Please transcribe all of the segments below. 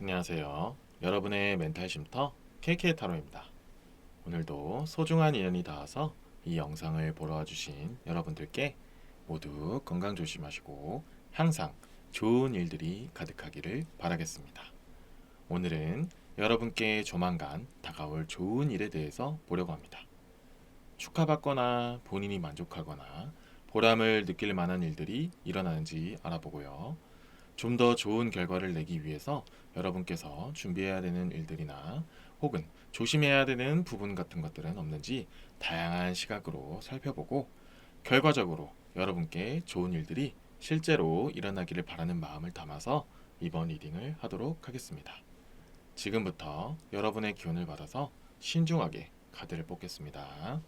안녕하세요. 여러분의 멘탈 쉼터 KK 타로입니다. 오늘도 소중한 인연이 닿아서 이 영상을 보러 와주신 여러분들께 모두 건강 조심하시고 항상 좋은 일들이 가득하기를 바라겠습니다. 오늘은 여러분께 조만간 다가올 좋은 일에 대해서 보려고 합니다. 축하받거나 본인이 만족하거나 보람을 느낄 만한 일들이 일어나는지 알아보고요. 좀 더 좋은 결과를 내기 위해서 여러분께서 준비해야 되는 일들이나 혹은 조심해야 되는 부분 같은 것들은 없는지 다양한 시각으로 살펴보고 결과적으로 여러분께 좋은 일들이 실제로 일어나기를 바라는 마음을 담아서 이번 리딩을 하도록 하겠습니다. 지금부터 여러분의 기운을 받아서 신중하게 카드를 뽑겠습니다.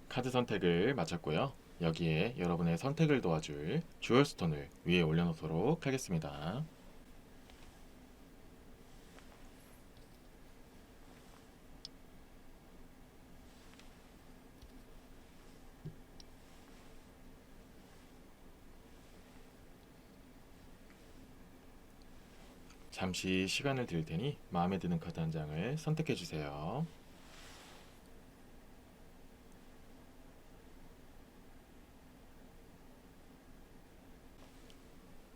카드 선택을 마쳤고요. 여기에 여러분의 선택을 도와줄 주얼스톤을 위에 올려놓도록 하겠습니다. 잠시 시간을 드릴 테니 마음에 드는 카드 한 장을 선택해 주세요.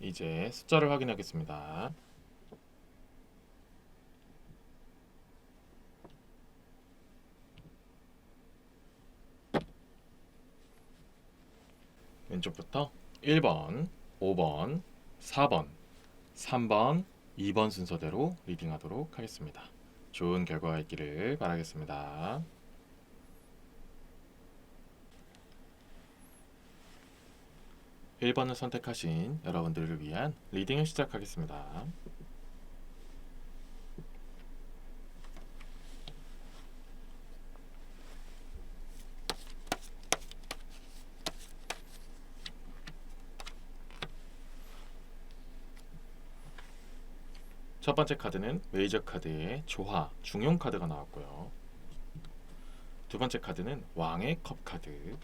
이제 숫자를 확인하겠습니다. 왼쪽부터 1번, 5번, 4번, 3번, 2번 순서대로 리딩하도록 하겠습니다. 좋은 결과가 있기를 바라겠습니다. 1번을 선택하신 여러분들을 위한 리딩을 시작하겠습니다. 첫 번째 카드는 메이저 카드의 조화, 중용 카드가 나왔고요. 두 번째 카드는 왕의 컵 카드,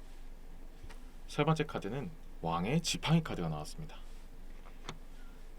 세 번째 카드는 왕의 지팡이 카드가 나왔습니다.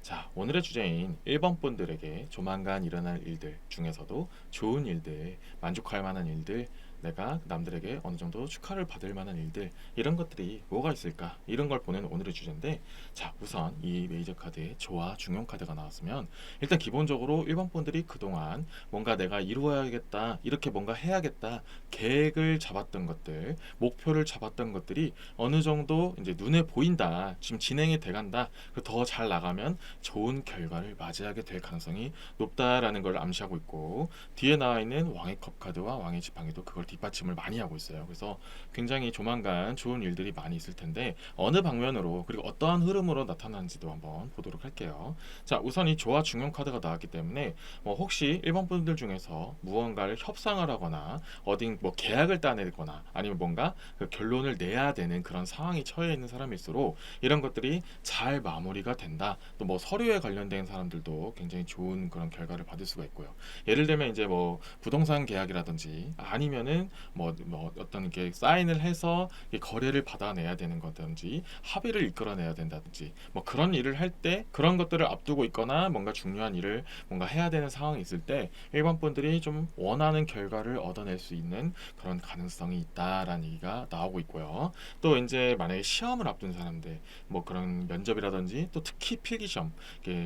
자, 오늘의 주제인 1번 분들에게 조만간 일어날 일들 중에서도 좋은 일들, 만족할 만한 일들, 내가 남들에게 어느 정도 축하를 받을 만한 일들, 이런 것들이 뭐가 있을까? 이런 걸 보는 오늘의 주제인데, 자, 우선 이 메이저 카드의 조화 중용 카드가 나왔으면 일단 기본적으로 1번 분들이 그동안 뭔가 내가 이루어야겠다, 이렇게 뭔가 해야겠다, 계획을 잡았던 것들, 목표를 잡았던 것들이 어느 정도 이제 눈에 보인다, 지금 진행이 돼간다, 더 잘 나가면 좋은 결과를 맞이하게 될 가능성이 높다라는 걸 암시하고 있고, 뒤에 나와 있는 왕의 컵 카드와 왕의 지팡이도 그걸 뒷받침을 많이 하고 있어요. 그래서 굉장히 조만간 좋은 일들이 많이 있을 텐데 어느 방면으로 그리고 어떠한 흐름으로 나타나는지도 한번 보도록 할게요. 자, 우선 이 조화 중용 카드가 나왔기 때문에 혹시 1번 분들 중에서 무언가를 협상을 하거나 어딘 뭐 계약을 따내거나 아니면 뭔가 그 결론을 내야 되는 그런 상황이 처해 있는 사람일수록 이런 것들이 잘 마무리가 된다. 또 뭐 서류에 관련된 사람들도 굉장히 좋은 그런 결과를 받을 수가 있고요. 예를 들면 이제 뭐 부동산 계약이라든지 아니면은 뭐 어떤 게 사인을 해서 거래를 받아내야 되는 거든지 합의를 이끌어내야 된다든지 뭐 그런 일을 할 때 그런 것들을 앞두고 있거나 뭔가 중요한 일을 뭔가 해야 되는 상황이 있을 때 일반 분들이 좀 원하는 결과를 얻어낼 수 있는 그런 가능성이 있다라는 얘기가 나오고 있고요. 또 이제 만약에 시험을 앞둔 사람들 뭐 그런 면접이라든지 또 특히 필기시험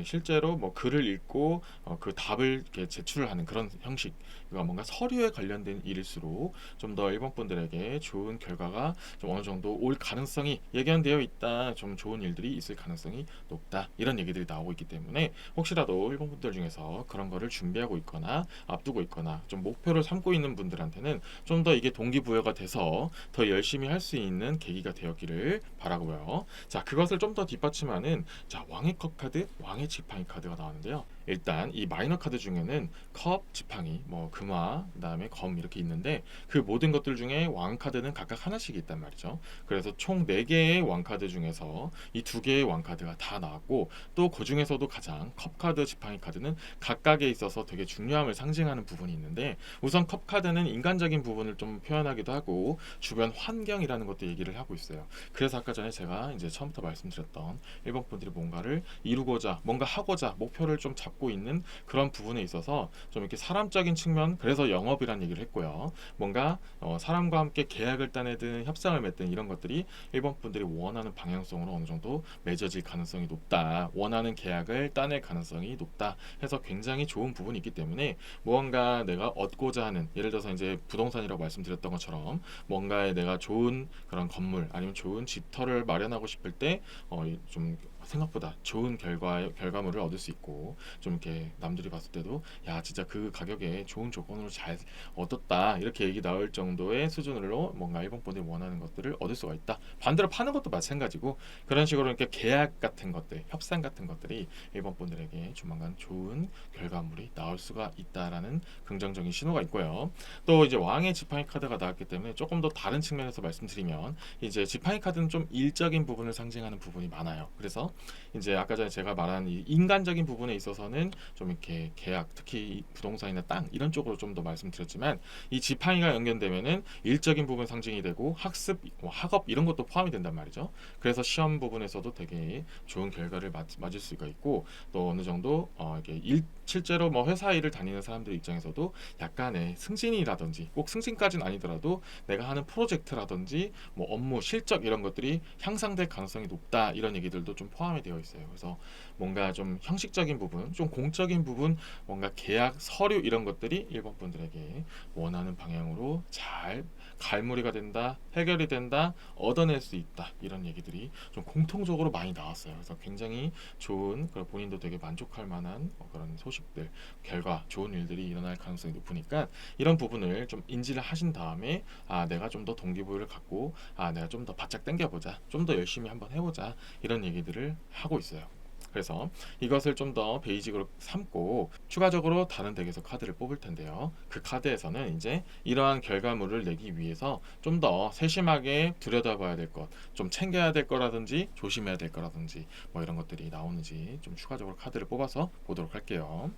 실제로 뭐 글을 읽고 그 답을 제출하는 그런 형식, 그러니까 뭔가 서류에 관련된 일일수록 있고 좀 더 1번 분들에게 좋은 결과가 좀 어느 정도 올 가능성이 예견되어 있다. 좀 좋은 일들이 있을 가능성이 높다. 이런 얘기들이 나오고 있기 때문에 혹시라도 1번 분들 중에서 그런 거를 준비하고 있거나 앞두고 있거나 좀 목표를 삼고 있는 분들한테는 좀 더 이게 동기부여가 돼서 더 열심히 할 수 있는 계기가 되었기를 바라고요. 자, 그것을 좀 더 뒷받침하는 자, 왕의 컵 카드, 왕의 지팡이 카드가 나왔는데요. 일단 이 마이너 카드 중에는 컵, 지팡이, 뭐 금화, 그다음에 검 이렇게 있는데 그 모든 것들 중에 왕 카드는 각각 하나씩 있단 말이죠. 그래서 총 4개의 왕 카드 중에서 이 2개의 왕 카드가 다 나왔고 또 그 중에서도 가장 컵 카드, 지팡이 카드는 각각에 있어서 되게 중요함을 상징하는 부분이 있는데 우선 컵 카드는 인간적인 부분을 좀 표현하기도 하고 주변 환경이라는 것도 얘기를 하고 있어요. 그래서 아까 전에 제가 이제 처음부터 말씀드렸던 일본 분들이 뭔가를 이루고자 뭔가 하고자 목표를 좀 잡고 있는 그런 부분에 있어서 좀 이렇게 사람적인 측면 그래서 영업이라는 얘기를 했고요. 뭔가 사람과 함께 계약을 따내든 협상을 맺든 이런 것들이 일본 분들이 원하는 방향성으로 어느 정도 맺어질 가능성이 높다. 원하는 계약을 따낼 가능성이 높다. 해서 굉장히 좋은 부분이 있기 때문에 무언가 내가 얻고자 하는 예를 들어서 이제 부동산이라고 말씀드렸던 것처럼 뭔가에 내가 좋은 그런 건물 아니면 좋은 집터를 마련하고 싶을 때 좀 생각보다 좋은 결과물을 얻을 수 있고 좀 이렇게 남들이 봤을 때도 야 진짜 그 가격에 좋은 조건으로 잘 얻었다 이렇게 얘기 나올 정도의 수준으로 뭔가 일본 분들이 원하는 것들을 얻을 수가 있다. 반대로 파는 것도 마찬가지고 그런 식으로 이렇게 계약 같은 것들, 협상 같은 것들이 일본 분들에게 조만간 좋은 결과물이 나올 수가 있다라는 긍정적인 신호가 있고요. 또 이제 왕의 지팡이 카드가 나왔기 때문에 조금 더 다른 측면에서 말씀드리면 이제 지팡이 카드는 좀 일적인 부분을 상징하는 부분이 많아요. 그래서 이제 아까 전에 제가 말한 이 인간적인 부분에 있어서는 좀 이렇게 계약, 특히 부동산이나 땅 이런 쪽으로 좀 더 말씀드렸지만 이 지팡이가 연결되면은 일적인 부분 상징이 되고 학습, 뭐 학업 이런 것도 포함이 된단 말이죠. 그래서 시험 부분에서도 되게 좋은 결과를 맞을 수가 있고 또 어느 정도 이게 실제로 뭐 회사 일을 다니는 사람들 입장에서도 약간의 승진이라든지 꼭 승진까지는 아니더라도 내가 하는 프로젝트라든지 뭐 업무 실적 이런 것들이 향상될 가능성이 높다 이런 얘기들도 좀 포함이 되어 있어요. 그래서 뭔가 좀 형식적인 부분, 좀 공적인 부분, 뭔가 계약, 서류 이런 것들이 일본 분들에게 원하는 방향으로 잘 갈무리가 된다, 해결이 된다, 얻어낼 수 있다 이런 얘기들이 좀 공통적으로 많이 나왔어요. 그래서 굉장히 좋은 본인도 되게 만족할 만한 그런 소식들, 결과, 좋은 일들이 일어날 가능성이 높으니까 이런 부분을 좀 인지를 하신 다음에 내가 좀 더 동기부여를 갖고 내가 좀 더 바짝 당겨보자, 좀 더 열심히 한번 해보자 이런 얘기들을 하고 있어요. 그래서 이것을 좀 더 베이직으로 삼고 추가적으로 다른 덱에서 카드를 뽑을 텐데요. 그 카드에서는 이제 이러한 결과물을 내기 위해서 좀 더 세심하게 들여다봐야 될 것, 좀 챙겨야 될 거라든지 조심해야 될 거라든지 뭐 이런 것들이 나오는지 좀 추가적으로 카드를 뽑아서 보도록 할게요.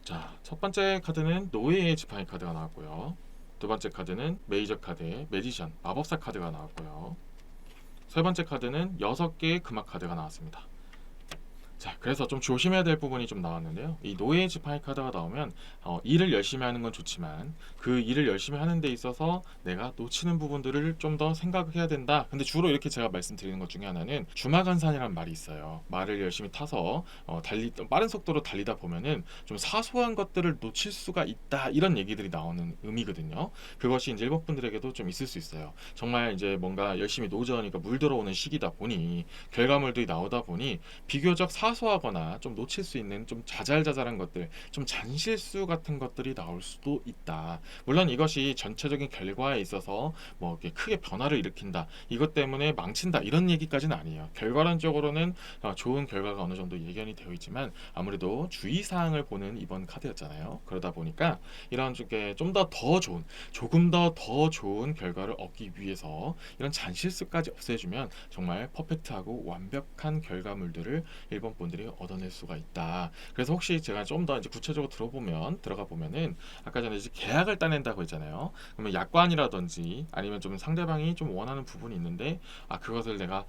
자, 첫 번째 카드는 노예의 지팡이 카드가 나왔고요. 두 번째 카드는 메이저 카드의 매지션, 마법사 카드가 나왔고요. 세 번째 카드는 6개의 금화 카드가 나왔습니다. 자, 그래서 좀 조심해야 될 부분이 좀 나왔는데요. 이 노예 지팡이 카드가 나오면 일을 열심히 하는 건 좋지만 그 일을 열심히 하는 데 있어서 내가 놓치는 부분들을 좀 더 생각해야 된다. 근데 주로 이렇게 제가 말씀드리는 것 중에 하나는 주마간산이라는 말이 있어요. 말을 열심히 타서 빠른 속도로 달리다 보면은 좀 사소한 것들을 놓칠 수가 있다. 이런 얘기들이 나오는 의미거든요. 그것이 이제 일본 분들에게도 좀 있을 수 있어요. 정말 이제 뭔가 열심히 노저으니까 물 들어오는 시기다 보니 결과물들이 나오다 보니 비교적 사소하거나 좀 놓칠 수 있는 좀 자잘자잘한 것들, 좀 잔실수 같은 것들이 나올 수도 있다. 물론 이것이 전체적인 결과에 있어서 뭐 이렇게 크게 변화를 일으킨다. 이것 때문에 망친다. 이런 얘기까지는 아니에요. 결과론적으로는 좋은 결과가 어느 정도 예견이 되어 있지만 아무래도 주의사항을 보는 이번 카드였잖아요. 그러다 보니까 이런 쪽에 좀 더 좋은, 조금 더 좋은 결과를 얻기 위해서 이런 잔실수까지 없애주면 정말 퍼펙트하고 완벽한 결과물들을 일본 분들이 얻어낼 수가 있다. 그래서 혹시 제가 좀 더 이제 구체적으로 들어가 보면은 아까 전에 이제 계약을 따낸다고 했잖아요. 그러면 약관이라든지 아니면 좀 상대방이 좀 원하는 부분이 있는데 그것을 내가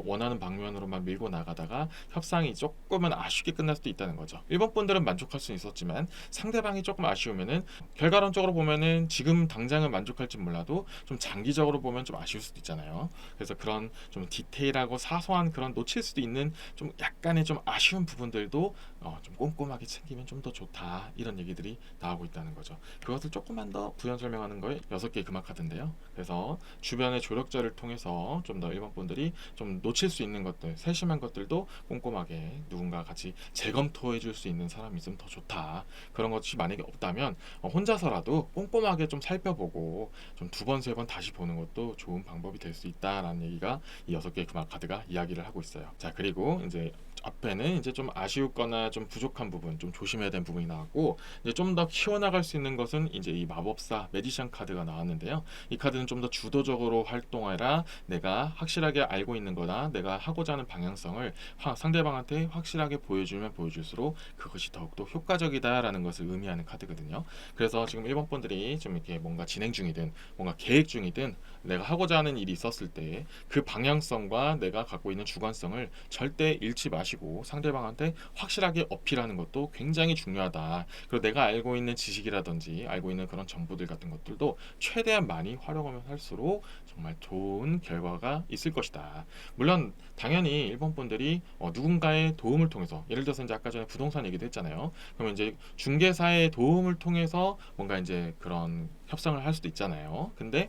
원하는 방면으로만 밀고 나가다가 협상이 조금은 아쉽게 끝날 수도 있다는 거죠. 일본 분들은 만족할 수 있었지만 상대방이 조금 아쉬우면은 결과론적으로 보면은 지금 당장은 만족할지 몰라도 좀 장기적으로 보면 좀 아쉬울 수도 있잖아요. 그래서 그런 좀 디테일하고 사소한 그런 놓칠 수도 있는 좀 약간의 좀 아쉬운 부분들도 좀 꼼꼼하게 챙기면 좀 더 좋다, 이런 얘기들이 나오고 있다는 거죠. 그것을 조금만 더 부연 설명하는 거에 6개의 금화 카드인데요. 그래서 주변의 조력자를 통해서 좀 더 일본 분들이 좀 놓칠 수 있는 것들, 세심한 것들도 꼼꼼하게 누군가 같이 재검토해 줄 수 있는 사람이 있으면 더 좋다. 그런 것이 만약에 없다면 혼자서라도 꼼꼼하게 좀 살펴보고 좀 2번, 3번 다시 보는 것도 좋은 방법이 될 수 있다라는 얘기가 이 6개의 금화 카드가 이야기를 하고 있어요. 자, 그리고 이제 앞에는 이제 좀 아쉬웠거나 좀 부족한 부분, 좀 조심해야 되는 부분이 나왔고, 이제 좀 더 키워나갈 수 있는 것은 이제 이 마법사 매지션 카드가 나왔는데요. 이 카드는 좀 더 주도적으로 활동하라, 내가 확실하게 알고 있는 거나 내가 하고자 하는 방향성을 상대방한테 확실하게 보여주면 보여줄수록 그것이 더욱더 효과적이다라는 것을 의미하는 카드거든요. 그래서 지금 일본 분들이 좀 이렇게 뭔가 진행 중이든 뭔가 계획 중이든 내가 하고자 하는 일이 있었을 때 그 방향성과 내가 갖고 있는 주관성을 절대 잃지 마시고 상대방한테 확실하게 어필하는 것도 굉장히 중요하다. 그리고 내가 알고 있는 지식이라든지 알고 있는 그런 정보들 같은 것들도 최대한 많이 활용하면 할수록 정말 좋은 결과가 있을 것이다. 물론 당연히 일본 분들이 누군가의 도움을 통해서, 예를 들어서 이제 아까 전에 부동산 얘기도 했잖아요. 그러면 이제 중개사의 도움을 통해서 뭔가 이제 그런 협상을 할 수도 있잖아요. 근데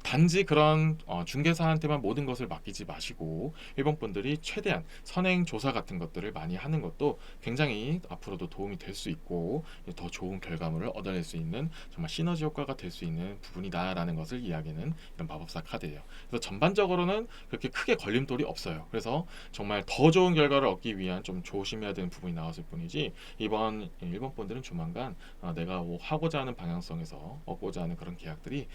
단지 그런 중개사한테만 모든 것을 맡기지 마시고 일본 분들이 최대한 선행 조사 같은 것들을 많이 하는 것도 굉장히 앞으로도 도움이 될 수 있고 더 좋은 결과물을 얻어낼 수 있는 정말 시너지 효과가 될 수 있는 부분이다라는 것을 이야기하는 이런 마법사 카드예요. 그래서 전반적으로는 그렇게 크게 걸림돌이 없어요. 그래서 정말 더 좋은 결과를 얻기 위한 좀 조심해야 되는 부분이 나왔을 뿐이지, 이번 일본 분들은 조만간 내가 뭐 하고자 하는 방향성에서 얻고자 하는 그런 계약들이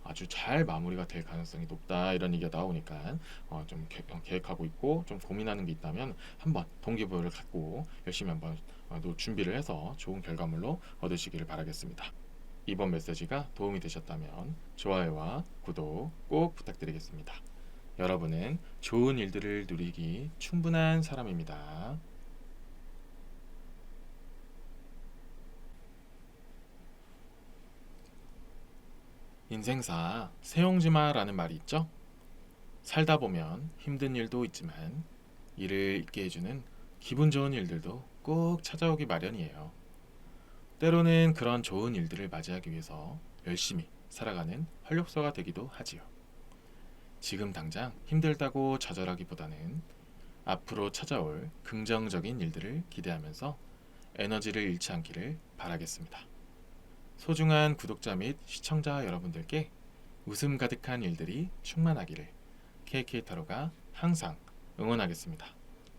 아주 잘 마무리가 될 가능성이 높다, 이런 얘기가 나오니까 좀 계획하고 있고 좀 고민하는 게 있다면 한번 동기부여를 갖고 열심히 한번 준비를 해서 좋은 결과물로 얻으시기를 바라겠습니다. 이번 메시지가 도움이 되셨다면 좋아요와 구독 꼭 부탁드리겠습니다. 여러분은 좋은 일들을 누리기 충분한 사람입니다. 인생사 세용지마라는 말이 있죠. 살다 보면 힘든 일도 있지만 이를 잊게 해주는 기분 좋은 일들도 꼭 찾아오기 마련이에요. 때로는 그런 좋은 일들을 맞이하기 위해서 열심히 살아가는 활력소가 되기도 하지요. 지금 당장 힘들다고 좌절하기보다는 앞으로 찾아올 긍정적인 일들을 기대하면서 에너지를 잃지 않기를 바라겠습니다. 소중한 구독자 및 시청자 여러분들께 웃음 가득한 일들이 충만하기를 KK타로가 항상 응원하겠습니다.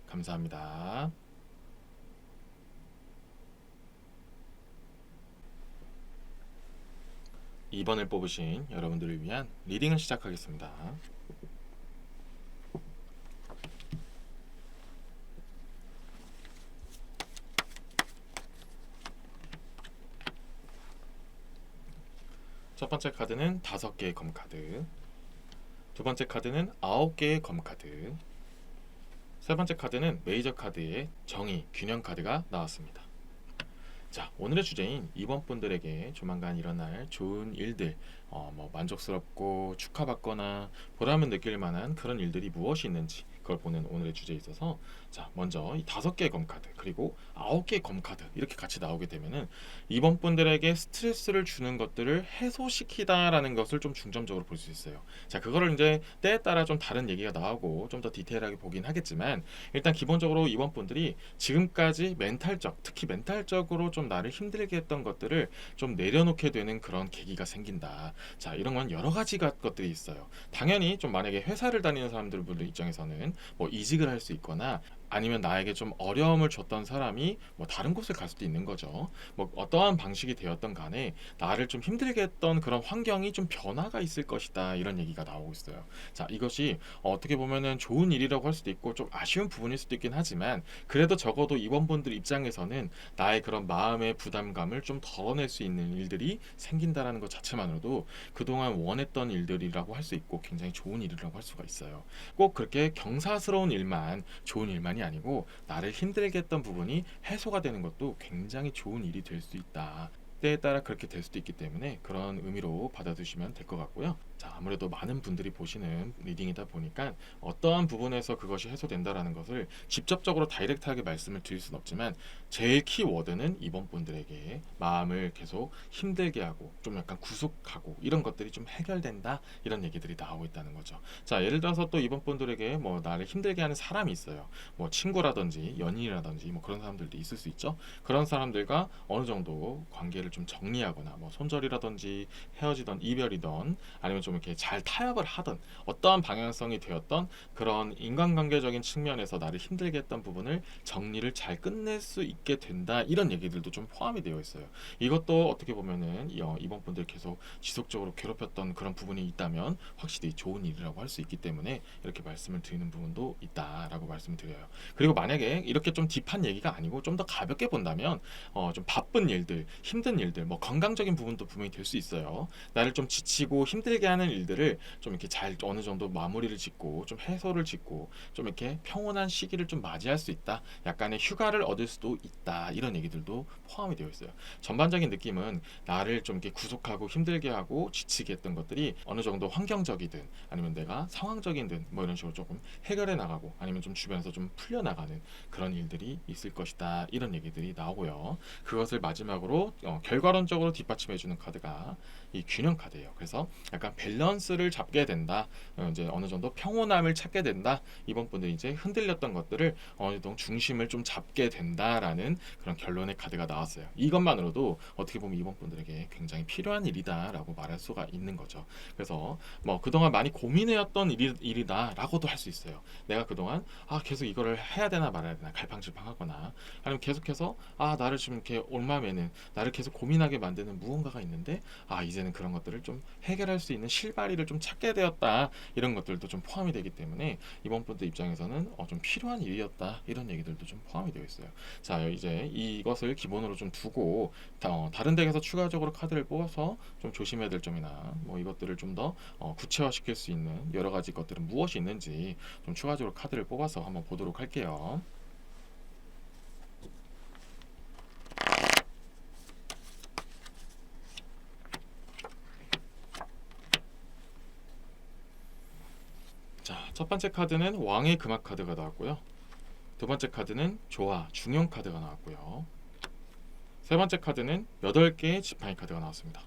감사합니다. 이번을 뽑으신 여러분들을 위한 리딩을 시작하겠습니다. 첫 번째 카드는 5개의 검카드, 두 번째 카드는 9개의 검카드, 세 번째 카드는 메이저 카드의 정의, 균형 카드가 나왔습니다. 자, 오늘의 주제인 이번 분들에게 조만간 일어날 좋은 일들, 만족스럽고 축하받거나 보람을 느낄 만한 그런 일들이 무엇이 있는지 그걸 보는 오늘의 주제에 있어서, 자, 먼저 이 5개의 검카드 그리고 9개의 검카드 이렇게 같이 나오게 되면은 이번 분들에게 스트레스를 주는 것들을 해소시키다라는 것을 좀 중점적으로 볼 수 있어요. 자, 그거를 이제 때에 따라 좀 다른 얘기가 나오고 좀 더 디테일하게 보긴 하겠지만, 일단 기본적으로 이번 분들이 지금까지 특히 멘탈적으로 좀 나를 힘들게 했던 것들을 좀 내려놓게 되는 그런 계기가 생긴다. 자, 이런 건 여러 가지 것들이 있어요. 당연히 좀 만약에 회사를 다니는 사람들 입장에서는 뭐 이직을 할 수 있거나 아니면 나에게 좀 어려움을 줬던 사람이 뭐 다른 곳을 갈 수도 있는 거죠. 뭐 어떠한 방식이 되었던 간에 나를 좀 힘들게 했던 그런 환경이 좀 변화가 있을 것이다, 이런 얘기가 나오고 있어요. 자, 이것이 어떻게 보면은 좋은 일이라고 할 수도 있고 좀 아쉬운 부분일 수도 있긴 하지만, 그래도 적어도 임원분들 입장에서는 나의 그런 마음의 부담감을 좀 덜어낼 수 있는 일들이 생긴다라는 것 자체만으로도 그동안 원했던 일들이라고 할 수 있고 굉장히 좋은 일이라고 할 수가 있어요. 꼭 그렇게 경사스러운 일만 좋은 일만이 아니고 나를 힘들게 했던 부분이 해소가 되는 것도 굉장히 좋은 일이 될 수 있다. 때에 따라 그렇게 될 수도 있기 때문에 그런 의미로 받아두시면 될 것 같고요. 자, 아무래도 많은 분들이 보시는 리딩이다 보니까 어떠한 부분에서 그것이 해소된다라는 것을 직접적으로 다이렉트하게 말씀을 드릴 수는 없지만, 제일 키워드는 이번 분들에게 마음을 계속 힘들게 하고 좀 약간 구속하고 이런 것들이 좀 해결된다, 이런 얘기들이 나오고 있다는 거죠. 자, 예를 들어서 또 이번 분들에게 뭐 나를 힘들게 하는 사람이 있어요. 뭐 친구라든지 연인이라든지 뭐 그런 사람들도 있을 수 있죠. 그런 사람들과 어느 정도 관계를 좀 정리하거나 뭐 손절이라든지 헤어지던 이별이던 아니면 좀 이렇게 잘 타협을 하던 어떠한 방향성이 되었던 그런 인간관계적인 측면에서 나를 힘들게 했던 부분을 정리를 잘 끝낼 수 있게 된다, 이런 얘기들도 좀 포함이 되어 있어요. 이것도 어떻게 보면은 이번 분들 계속 지속적으로 괴롭혔던 그런 부분이 있다면 확실히 좋은 일이라고 할 수 있기 때문에 이렇게 말씀을 드리는 부분도 있다라고 말씀을 드려요. 그리고 만약에 이렇게 좀 딥한 얘기가 아니고 좀 더 가볍게 본다면 좀 바쁜 일들, 힘든 일들, 뭐 건강적인 부분도 분명히 될 수 있어요. 나를 좀 지치고 힘들게 하는 일들을 좀 이렇게 잘 어느 정도 마무리를 짓고 좀 해소를 짓고 좀 이렇게 평온한 시기를 좀 맞이할 수 있다, 약간의 휴가를 얻을 수도 있다, 이런 얘기들도 포함이 되어 있어요. 전반적인 느낌은 나를 좀 이렇게 구속하고 힘들게 하고 지치게 했던 것들이 어느 정도 환경적이든 아니면 내가 상황적이든 뭐 이런 식으로 조금 해결해 나가고 아니면 좀 주변에서 좀 풀려 나가는 그런 일들이 있을 것이다, 이런 얘기들이 나오고요. 그것을 마지막으로 결과론적으로 뒷받침해 주는 카드가 이 균형 카드예요. 그래서 약간 밸런스를 잡게 된다, 이제 어느 정도 평온함을 찾게 된다, 이번 분들이 이제 흔들렸던 것들을 어느 정도 중심을 좀 잡게 된다라는 그런 결론의 카드가 나왔어요. 이것만으로도 어떻게 보면 이번 분들에게 굉장히 필요한 일이다라고 말할 수가 있는 거죠. 그래서 뭐 그동안 많이 고민해왔던 일이다라고도 할 수 있어요. 내가 그동안 계속 이거를 해야 되나 말아야 되나 갈팡질팡하거나, 아니면 계속해서 나를 좀 이렇게 올마매는, 나를 계속 고민하게 만드는 무언가가 있는데 이제는 그런 것들을 좀 해결할 수 있는 실마리를 좀 찾게 되었다, 이런 것들도 좀 포함이 되기 때문에 이번 분들 입장에서는 좀 필요한 일이었다, 이런 얘기들도 좀 포함이 되어 있어요. 자, 이제 이것을 기본으로 좀 두고 다른 덱에서 추가적으로 카드를 뽑아서 좀 조심해야 될 점이나 뭐 이것들을 좀 더 구체화시킬 수 있는 여러 가지 것들은 무엇이 있는지 좀 추가적으로 카드를 뽑아서 한번 보도록 할게요. 자, 첫 번째 카드는 왕의 금화 카드가 나왔고요. 두 번째 카드는 조화 중용 카드가 나왔고요. 세 번째 카드는 8개의 지팡이 카드가 나왔습니다.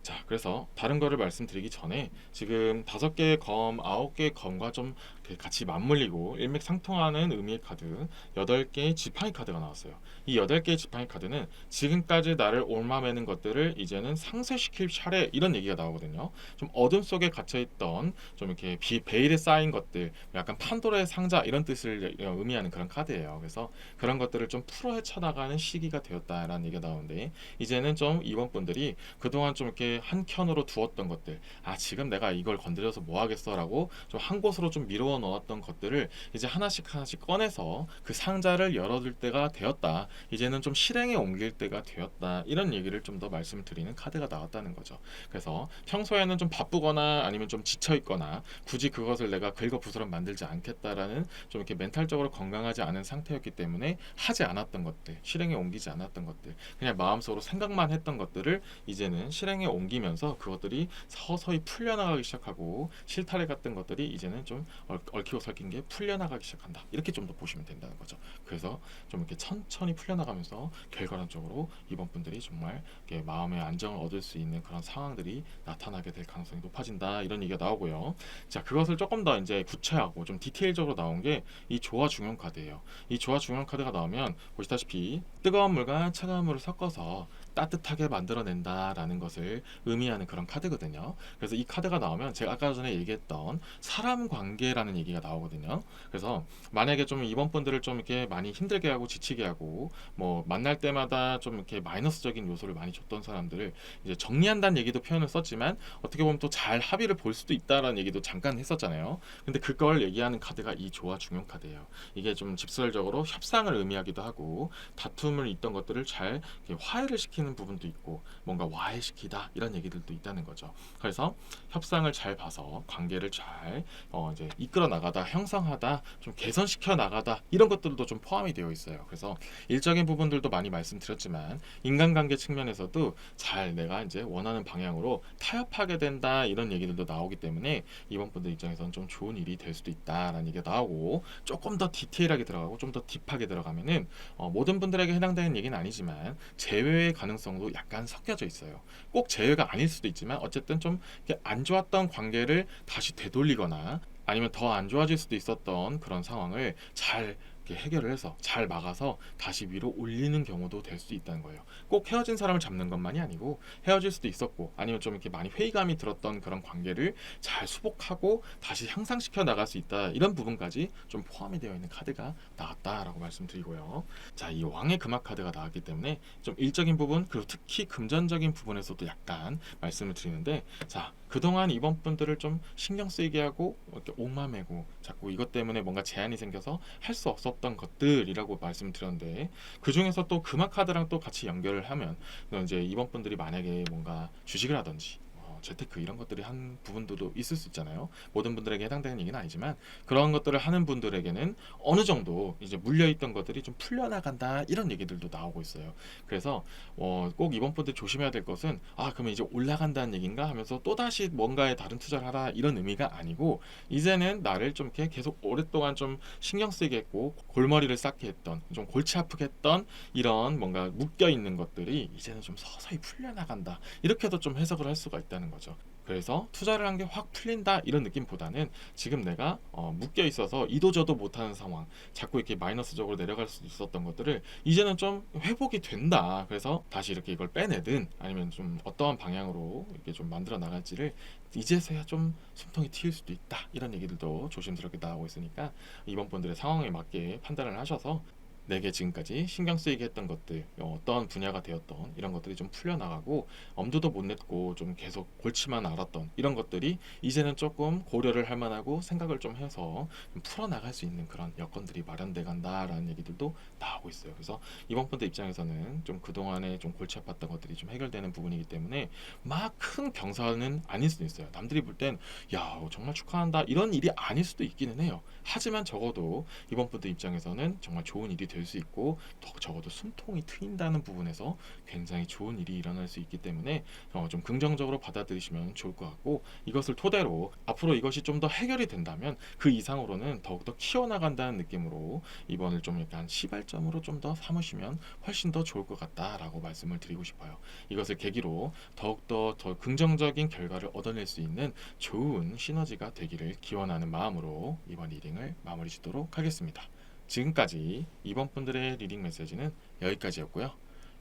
자, 그래서 다른 거를 말씀드리기 전에 지금 5개의 검, 9개의 검과 좀 같이 맞물리고 일맥상통하는 의미의 카드 8개의 지팡이 카드가 나왔어요. 이 8개의 지팡이 카드는 지금까지 나를 옮아매는 것들을 이제는 상쇄시킬 차례, 이런 얘기가 나오거든요. 좀 어둠 속에 갇혀있던 좀 이렇게 베일에 쌓인 것들, 약간 판도라의 상자, 이런 뜻을 의미하는 그런 카드예요. 그래서 그런 것들을 좀 풀어 헤쳐나가는 시기가 되었다라는 얘기가 나오는데, 이제는 좀 이번 분들이 그동안 좀 이렇게 한 켠으로 두었던 것들, 지금 내가 이걸 건드려서 뭐 하겠어라고 좀 한 곳으로 좀 미루어 넣었던 것들을 이제 하나씩 하나씩 꺼내서 그 상자를 열어둘 때가 되었다, 이제는 좀 실행에 옮길 때가 되었다, 이런 얘기를 좀 더 말씀을 드리는 카드가 나왔다는 거죠. 그래서 평소에는 좀 바쁘거나 아니면 좀 지쳐 있거나 굳이 그것을 내가 긁어부스럼 만들지 않겠다라는 좀 이렇게 멘탈적으로 건강하지 않은 상태였기 때문에 하지 않았던 것들, 실행에 옮기지 않았던 것들, 그냥 마음속으로 생각만 했던 것들을 이제는 실행에 옮기면서 그것들이 서서히 풀려나가기 시작하고, 실타래 같은 것들이 이제는 좀 얽히고 설킨 게 풀려나가기 시작한다, 이렇게 좀 더 보시면 된다는 거죠. 그래서 좀 이렇게 천천히 풀려나가면서 결과론적으로 이번 분들이 정말 이렇게 마음의 안정을 얻을 수 있는 그런 상황들이 나타나게 될 가능성이 높아진다, 이런 얘기가 나오고요. 자, 그것을 조금 더 이제 구체하고 좀 디테일적으로 나온 게 이 조화 중용 카드예요. 이 조화 중용 카드가 나오면 보시다시피 뜨거운 물과 차가운 물을 섞어서 따뜻하게 만들어낸다라는 것을 의미하는 그런 카드거든요. 그래서 이 카드가 나오면 제가 아까 전에 얘기했던 사람 관계라는 있다는 얘기가 나오거든요. 그래서 만약에 좀 이번 분들을 좀 이렇게 많이 힘들게 하고 지치게 하고 뭐 만날 때마다 좀 이렇게 마이너스적인 요소를 많이 줬던 사람들을 이제 정리한다는 얘기도 표현을 썼지만 어떻게 보면 또 잘 합의를 볼 수도 있다라는 얘기도 잠깐 했었잖아요. 근데 그걸 얘기하는 카드가 이 조화 중용 카드예요. 이게 좀 직설적으로 협상을 의미하기도 하고 다툼을 있던 것들을 잘 이렇게 화해를 시키는 부분도 있고 뭔가 와해시키다 이런 얘기들도 있다는 거죠. 그래서 협상을 잘 봐서 관계를 잘 이제 이끌어 나가다, 형성하다, 좀 개선시켜 나가다 이런 것들도 좀 포함이 되어 있어요. 그래서 일적인 부분들도 많이 말씀드렸지만 인간관계 측면에서도 잘 내가 이제 원하는 방향으로 타협하게 된다 이런 얘기들도 나오기 때문에 이번 분들 입장에서는 좀 좋은 일이 될 수도 있다라는 얘기가 나오고 조금 더 디테일하게 들어가고 좀 더 딥하게 들어가면은 모든 분들에게 해당되는 얘기는 아니지만 재회의 가능성도 약간 섞여져 있어요. 꼭 재회가 아닐 수도 있지만 어쨌든 좀 안 좋았던 관계를 다시 되돌리거나 아니면 더 안 좋아질 수도 있었던 그런 상황을 잘 이렇게 해결을 해서 잘 막아서 다시 위로 올리는 경우도 될 수 있다는 거예요. 꼭 헤어진 사람을 잡는 것만이 아니고 헤어질 수도 있었고 아니면 좀 이렇게 많이 회의감이 들었던 그런 관계를 잘 수복하고 다시 향상시켜 나갈 수 있다 이런 부분까지 좀 포함이 되어 있는 카드가 나왔다라고 말씀드리고요. 자, 이 왕의 금화 카드가 나왔기 때문에 좀 일적인 부분 그리고 특히 금전적인 부분에서도 약간 말씀을 드리는데 자 그동안 이번 분들을 좀 신경 쓰이게 하고 이렇게 옥마매고 자꾸 이것 때문에 뭔가 제한이 생겨서 할 수 없었던 것들이라고 말씀드렸는데 그 중에서 또 금화 카드랑 또 같이 연결을 하면 이제 이번 분들이 만약에 뭔가 주식을 하든지 재테크 이런 것들이 한 부분도 있을 수 있잖아요. 모든 분들에게 해당되는 얘기는 아니지만 그런 것들을 하는 분들에게는 어느 정도 이제 물려있던 것들이 좀 풀려나간다 이런 얘기들도 나오고 있어요. 그래서 꼭 이번 분들 조심해야 될 것은 그러면 이제 올라간다는 얘기인가 하면서 또다시 뭔가에 다른 투자를 하라 이런 의미가 아니고 이제는 나를 좀 이렇게 계속 오랫동안 좀 신경 쓰게 했고 골머리를 쌓게 했던 좀 골치 아프게 했던 이런 뭔가 묶여 있는 것들이 이제는 좀 서서히 풀려나간다 이렇게도 좀 해석을 할 수가 있다는 거죠. 그래서 투자를 한 게 확 풀린다 이런 느낌보다는 지금 내가 묶여 있어서 이도저도 못하는 상황 자꾸 이렇게 마이너스적으로 내려갈 수 있었던 것들을 이제는 좀 회복이 된다. 그래서 다시 이렇게 이걸 빼내든 아니면 좀 어떠한 방향으로 이렇게 좀 만들어 나갈지를 이제서야 좀 숨통이 트일 수도 있다 이런 얘기들도 조심스럽게 나오고 있으니까 이번 분들의 상황에 맞게 판단을 하셔서 내게 지금까지 신경 쓰이게 했던 것들 어떤 분야가 되었던 이런 것들이 좀 풀려나가고 엄두도 못 냈고 좀 계속 골치만 앓았던 이런 것들이 이제는 조금 고려를 할 만하고 생각을 좀 해서 좀 풀어나갈 수 있는 그런 여건들이 마련돼 간다라는 얘기들도 나오고 있어요. 그래서 이번 분들 입장에서는 좀 그동안에 좀 골치 아팠던 것들이 좀 해결되는 부분이기 때문에 막 큰 경사는 아닐 수도 있어요. 남들이 볼 땐 야 정말 축하한다 이런 일이 아닐 수도 있기는 해요. 하지만 적어도 이번 분들 입장에서는 정말 좋은 일이 될 수 있고 적어도 숨통이 트인다는 부분에서 굉장히 좋은 일이 일어날 수 있기 때문에 좀 긍정적으로 받아들이시면 좋을 것 같고 이것을 토대로 앞으로 이것이 좀 더 해결이 된다면 그 이상으로는 더욱더 키워나간다는 느낌으로 이번을 좀 약간 시발점으로 좀 더 삼으시면 훨씬 더 좋을 것 같다라고 말씀을 드리고 싶어요. 이것을 계기로 더욱더 더 긍정적인 결과를 얻어낼 수 있는 좋은 시너지가 되기를 기원하는 마음으로 이번 리딩을 마무리 짓도록 하겠습니다. 지금까지 이번 분들의 리딩 메시지는 여기까지였고요.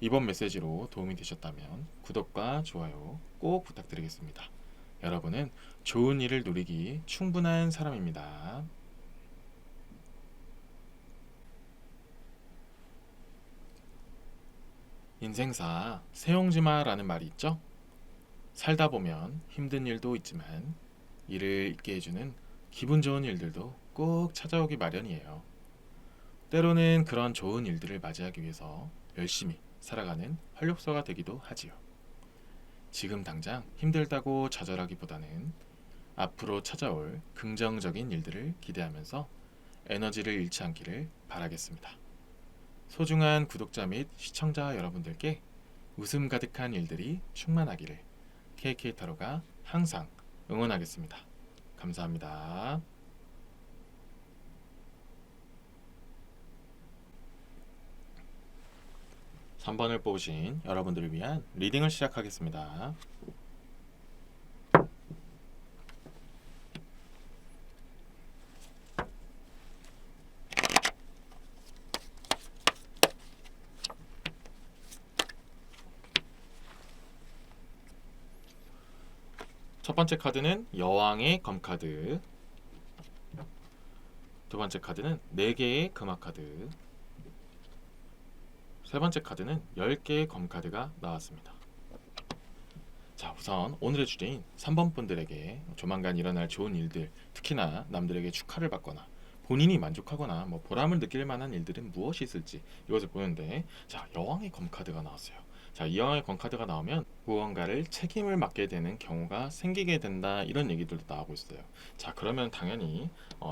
이번 메시지로 도움이 되셨다면 구독과 좋아요 꼭 부탁드리겠습니다. 여러분은 좋은 일을 누리기 충분한 사람입니다. 인생사 세용지마라는 말이 있죠? 살다 보면 힘든 일도 있지만 이를 잊게 해주는 기분 좋은 일들도 꼭 찾아오기 마련이에요. 때로는 그런 좋은 일들을 맞이하기 위해서 열심히 살아가는 활력소가 되기도 하지요. 지금 당장 힘들다고 좌절하기보다는 앞으로 찾아올 긍정적인 일들을 기대하면서 에너지를 잃지 않기를 바라겠습니다. 소중한 구독자 및 시청자 여러분들께 웃음 가득한 일들이 충만하기를 KK타로가 항상 응원하겠습니다. 감사합니다. 3번을 뽑으신 여러분들을 위한 리딩을 시작하겠습니다. 첫 번째 카드는 여왕의 검카드, 두 번째 카드는 4개의 금화 카드, 세 번째 카드는 10개의 검 카드가 나왔습니다. 자, 우선 오늘의 주제인 3번 분들에게 조만간 일어날 좋은 일들, 특히나 남들에게 축하를 받거나 본인이 만족하거나 뭐 보람을 느낄 만한 일들은 무엇이 있을지 이것을 보는데, 자, 여왕의 검 카드가 나왔어요. 자, 이 여왕의 검 카드가 나오면 무언가를 책임을 맡게 되는 경우가 생기게 된다, 이런 얘기들도 나오고 있어요. 자, 그러면 당연히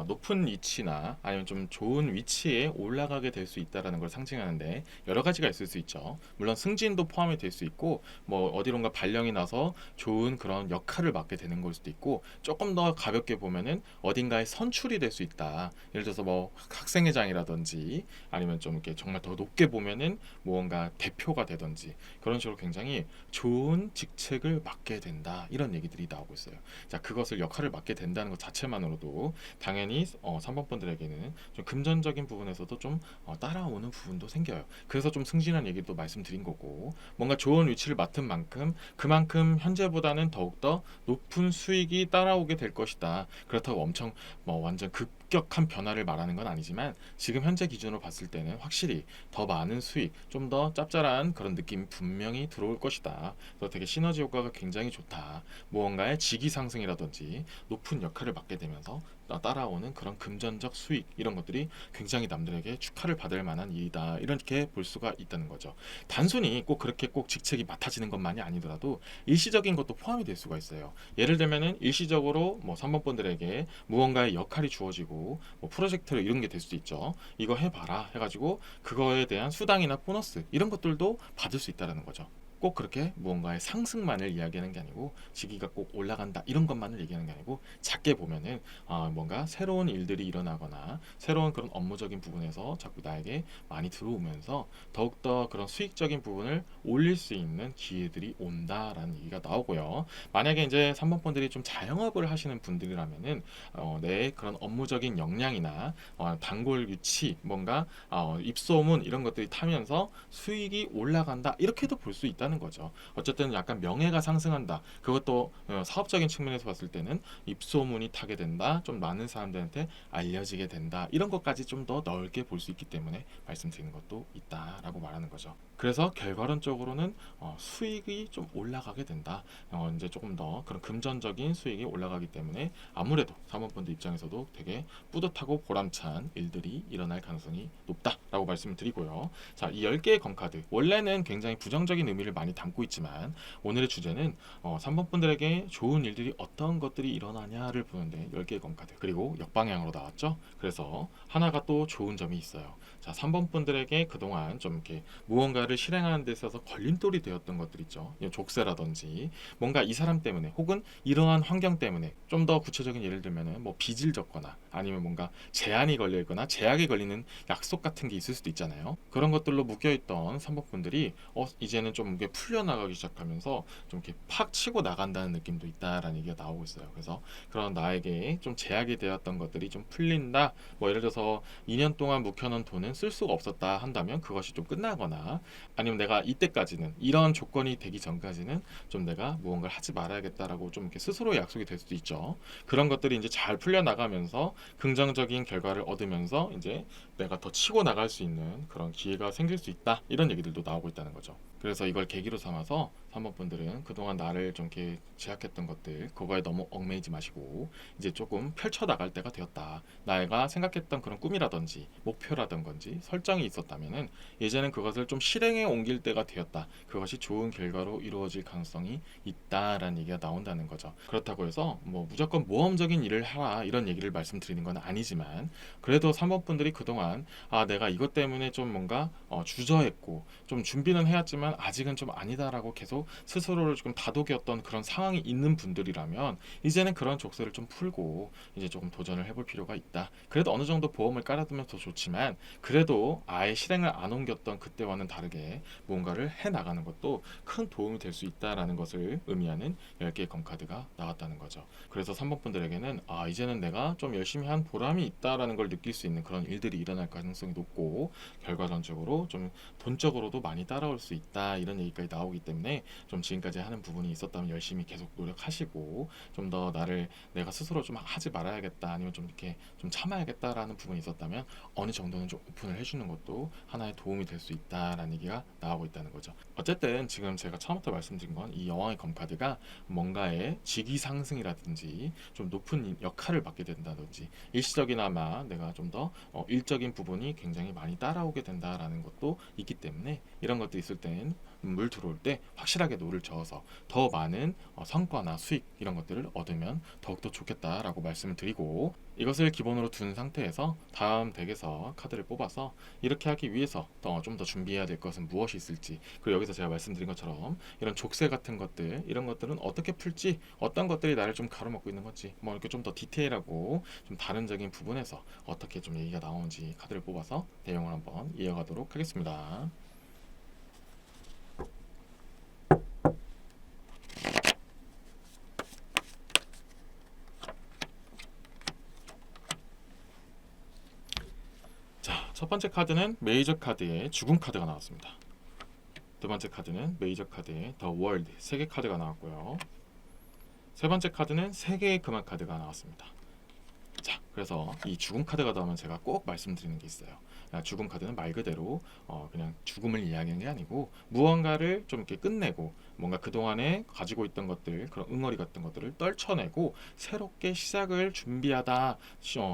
높은 위치나 아니면 좀 좋은 위치에 올라가게 될 수 있다라는 걸 상징하는데, 여러 가지가 있을 수 있죠. 물론 승진도 포함이 될 수 있고, 뭐 어디론가 발령이 나서 좋은 그런 역할을 맡게 되는 걸 수도 있고, 조금 더 가볍게 보면은 어딘가에 선출이 될 수 있다. 예를 들어서 뭐 학생회장이라든지 아니면 좀 이렇게 정말 더 높게 보면은 무언가 대표가 되든지, 그런 식으로 굉장히 좋은 직책을 맡게 된다, 이런 얘기들이 나오고 있어요. 자, 그것을 역할을 맡게 된다는 것 자체만으로도 당연히 3번 분들에게는 좀 금전적인 부분에서도 좀 따라오는 부분도 생겨요. 그래서 좀 승진한 얘기도 말씀드린 거고, 뭔가 좋은 위치를 맡은 만큼 그만큼 현재보다는 더욱더 높은 수익이 따라오게 될 것이다. 그렇다고 엄청 뭐 완전 급격한 변화를 말하는 건 아니지만, 지금 현재 기준으로 봤을 때는 확실히 더 많은 수익, 좀 더 짭짤한 그런 느낌이 분명히 들어올 것이다. 그래서 되게 시너지 효과가 굉장히 좋다. 무언가의 직위 상승이라든지 높은 역할을 맡게 되면서 따라오는 그런 금전적 수익, 이런 것들이 굉장히 남들에게 축하를 받을 만한 일이다, 이렇게 볼 수가 있다는 거죠. 단순히 꼭 그렇게 꼭 직책이 맡아지는 것만이 아니더라도 일시적인 것도 포함이 될 수가 있어요. 예를 들면은 일시적으로 뭐 3번 분들에게 무언가의 역할이 주어지고 뭐 프로젝트를 이런 게 될 수도 있죠. 이거 해봐라 해가지고 그거에 대한 수당이나 보너스, 이런 것들도 받을 수 있다는 거죠. 꼭 그렇게 무언가의 상승만을 이야기하는 게 아니고, 직위가 꼭 올라간다 이런 것만을 얘기하는 게 아니고, 작게 보면은 뭔가 새로운 일들이 일어나거나 새로운 그런 업무적인 부분에서 자꾸 나에게 많이 들어오면서 더욱더 그런 수익적인 부분을 올릴 수 있는 기회들이 온다라는 얘기가 나오고요. 만약에 이제 3번 분들이 좀 자영업을 하시는 분들이라면은 내 그런 업무적인 역량이나 단골 유치, 뭔가 입소문, 이런 것들이 타면서 수익이 올라간다, 이렇게도 볼 수 있다는 거죠. 어쨌든 약간 명예가 상승한다. 그것도 사업적인 측면에서 봤을 때는 입소문이 타게 된다, 좀 많은 사람들한테 알려지게 된다, 이런 것까지 좀 더 넓게 볼 수 있기 때문에 말씀드리는 것도 있다라고 말하는 거죠. 그래서 결과론적으로는 수익이 좀 올라가게 된다. 이제 조금 더 그런 금전적인 수익이 올라가기 때문에 아무래도 사모펀드 입장에서도 되게 뿌듯하고 보람찬 일들이 일어날 가능성이 높다라고 말씀을 드리고요. 자, 이 10개의 검카드, 원래는 굉장히 부정적인 의미를 많이 담고 있지만, 오늘의 주제는 3번 분들에게 좋은 일들이 어떤 것들이 일어나냐를 보는데, 10개의 검카드, 그리고 역방향으로 나왔죠. 그래서 하나가 또 좋은 점이 있어요. 자, 3번 분들에게 그동안 좀 이렇게 무언가를 실행하는 데 있어서 걸림돌이 되었던 것들 있죠. 족쇄라든지 뭔가 이 사람 때문에, 혹은 이러한 환경 때문에, 좀 더 구체적인 예를 들면은 뭐 빚을 졌거나 아니면 뭔가 제한이 걸려 있거나 제약이 걸리는 약속 같은 게 있을 수도 있잖아요. 그런 것들로 묶여있던 3번 분들이 이제는 좀 이게 풀려나가기 시작하면서 좀 이렇게 팍 치고 나간다는 느낌도 있다라는 얘기가 나오고 있어요. 그래서 그런 나에게 좀 제약이 되었던 것들이 좀 풀린다. 뭐 예를 들어서 2년 동안 묵혀놓은 돈은 쓸 수가 없었다 한다면 그것이 좀 끝나거나, 아니면 내가 이때까지는, 이런 조건이 되기 전까지는 좀 내가 무언가를 하지 말아야겠다라고 좀 이렇게 스스로 약속이 될 수도 있죠. 그런 것들이 이제 잘 풀려나가면서 긍정적인 결과를 얻으면서 이제 내가 더 치고 나갈 수 있는 그런 기회가 생길 수 있다, 이런 얘기들도 나오고 있다는 거죠. 그래서 이걸 계기로 삼아서 3번 분들은 그동안 나를 좀 이렇게 제약했던 것들, 그거에 너무 얽매이지 마시고 이제 조금 펼쳐나갈 때가 되었다. 나가 생각했던 그런 꿈이라든지 목표라든지 설정이 있었다면은 이제는 그것을 좀 실행에 옮길 때가 되었다. 그것이 좋은 결과로 이루어질 가능성이 있다라는 얘기가 나온다는 거죠. 그렇다고 해서 뭐 무조건 모험적인 일을 하라, 이런 얘기를 말씀드리는 건 아니지만, 그래도 3번 분들이 그동안 내가 이것 때문에 좀 뭔가 주저했고 좀 준비는 해왔지만 아직은 좀 아니다라고 계속 스스로를 조금 다독였던 그런 상황이 있는 분들이라면, 이제는 그런 족쇄를 좀 풀고 이제 조금 도전을 해볼 필요가 있다. 그래도 어느 정도 보험을 깔아두면 더 좋지만, 그래도 아예 실행을 안 옮겼던 그때와는 다르게 뭔가를 해나가는 것도 큰 도움이 될 수 있다라는 것을 의미하는 10개의 검카드가 나왔다는 거죠. 그래서 3번 분들에게는 이제는 내가 좀 열심히 한 보람이 있다라는 걸 느낄 수 있는 그런 일들이 일어날 일어날 가능성이 높고 결과론적으로 좀 돈적으로도 많이 따라올 수 있다 이런 얘기까지 나오기 때문에 좀 지금까지 하는 부분이 있었다면 열심히 계속 노력하시고 좀 더 나를 내가 스스로 좀 하지 말아야겠다 아니면 좀 이렇게 좀 참아야겠다라는 부분이 있었다면 어느 정도는 좀 오픈을 해주는 것도 하나의 도움이 될 수 있다라는 얘기가 나오고 있다는 거죠. 어쨌든 지금 제가 처음부터 말씀드린 건 이 여왕의 검카드가 뭔가의 직위 상승이라든지 좀 높은 역할을 맡게 된다든지 일시적이나마 내가 좀 더 일적인 부분이 굉장히 많이 따라오게 된다라는 것도 있기 때문에 이런 것도 있을 때는 물 들어올 때 확실하게 노를 저어서 더 많은 성과나 수익 이런 것들을 얻으면 더욱더 좋겠다라고 말씀을 드리고 이것을 기본으로 둔 상태에서 다음 덱에서 카드를 뽑아서 이렇게 하기 위해서 좀 더 준비해야 될 것은 무엇이 있을지 그리고 여기서 제가 말씀드린 것처럼 이런 족쇄 같은 것들 이런 것들은 어떻게 풀지 어떤 것들이 나를 좀 가로막고 있는 건지 뭐 이렇게 좀 더 디테일하고 좀 다른적인 부분에서 어떻게 좀 얘기가 나오는지 카드를 뽑아서 내용을 한번 이어가도록 하겠습니다. 자, 첫 번째 카드는 메이저 카드의 죽음 카드가 나왔습니다. 두 번째 카드는 메이저 카드의 더 월드 세계 카드가 나왔고요. 세 번째 카드는 세계의 금화 카드가 나왔습니다. 자, 그래서 이 죽음 카드가 나오면 제가 꼭 말씀드리는 게 있어요. 죽음 카드는 말 그대로 그냥 죽음을 이야기하는 게 아니고 무언가를 좀 이렇게 끝내고 뭔가 그동안에 가지고 있던 것들 그런 응어리 같은 것들을 떨쳐내고 새롭게 시작을 준비하다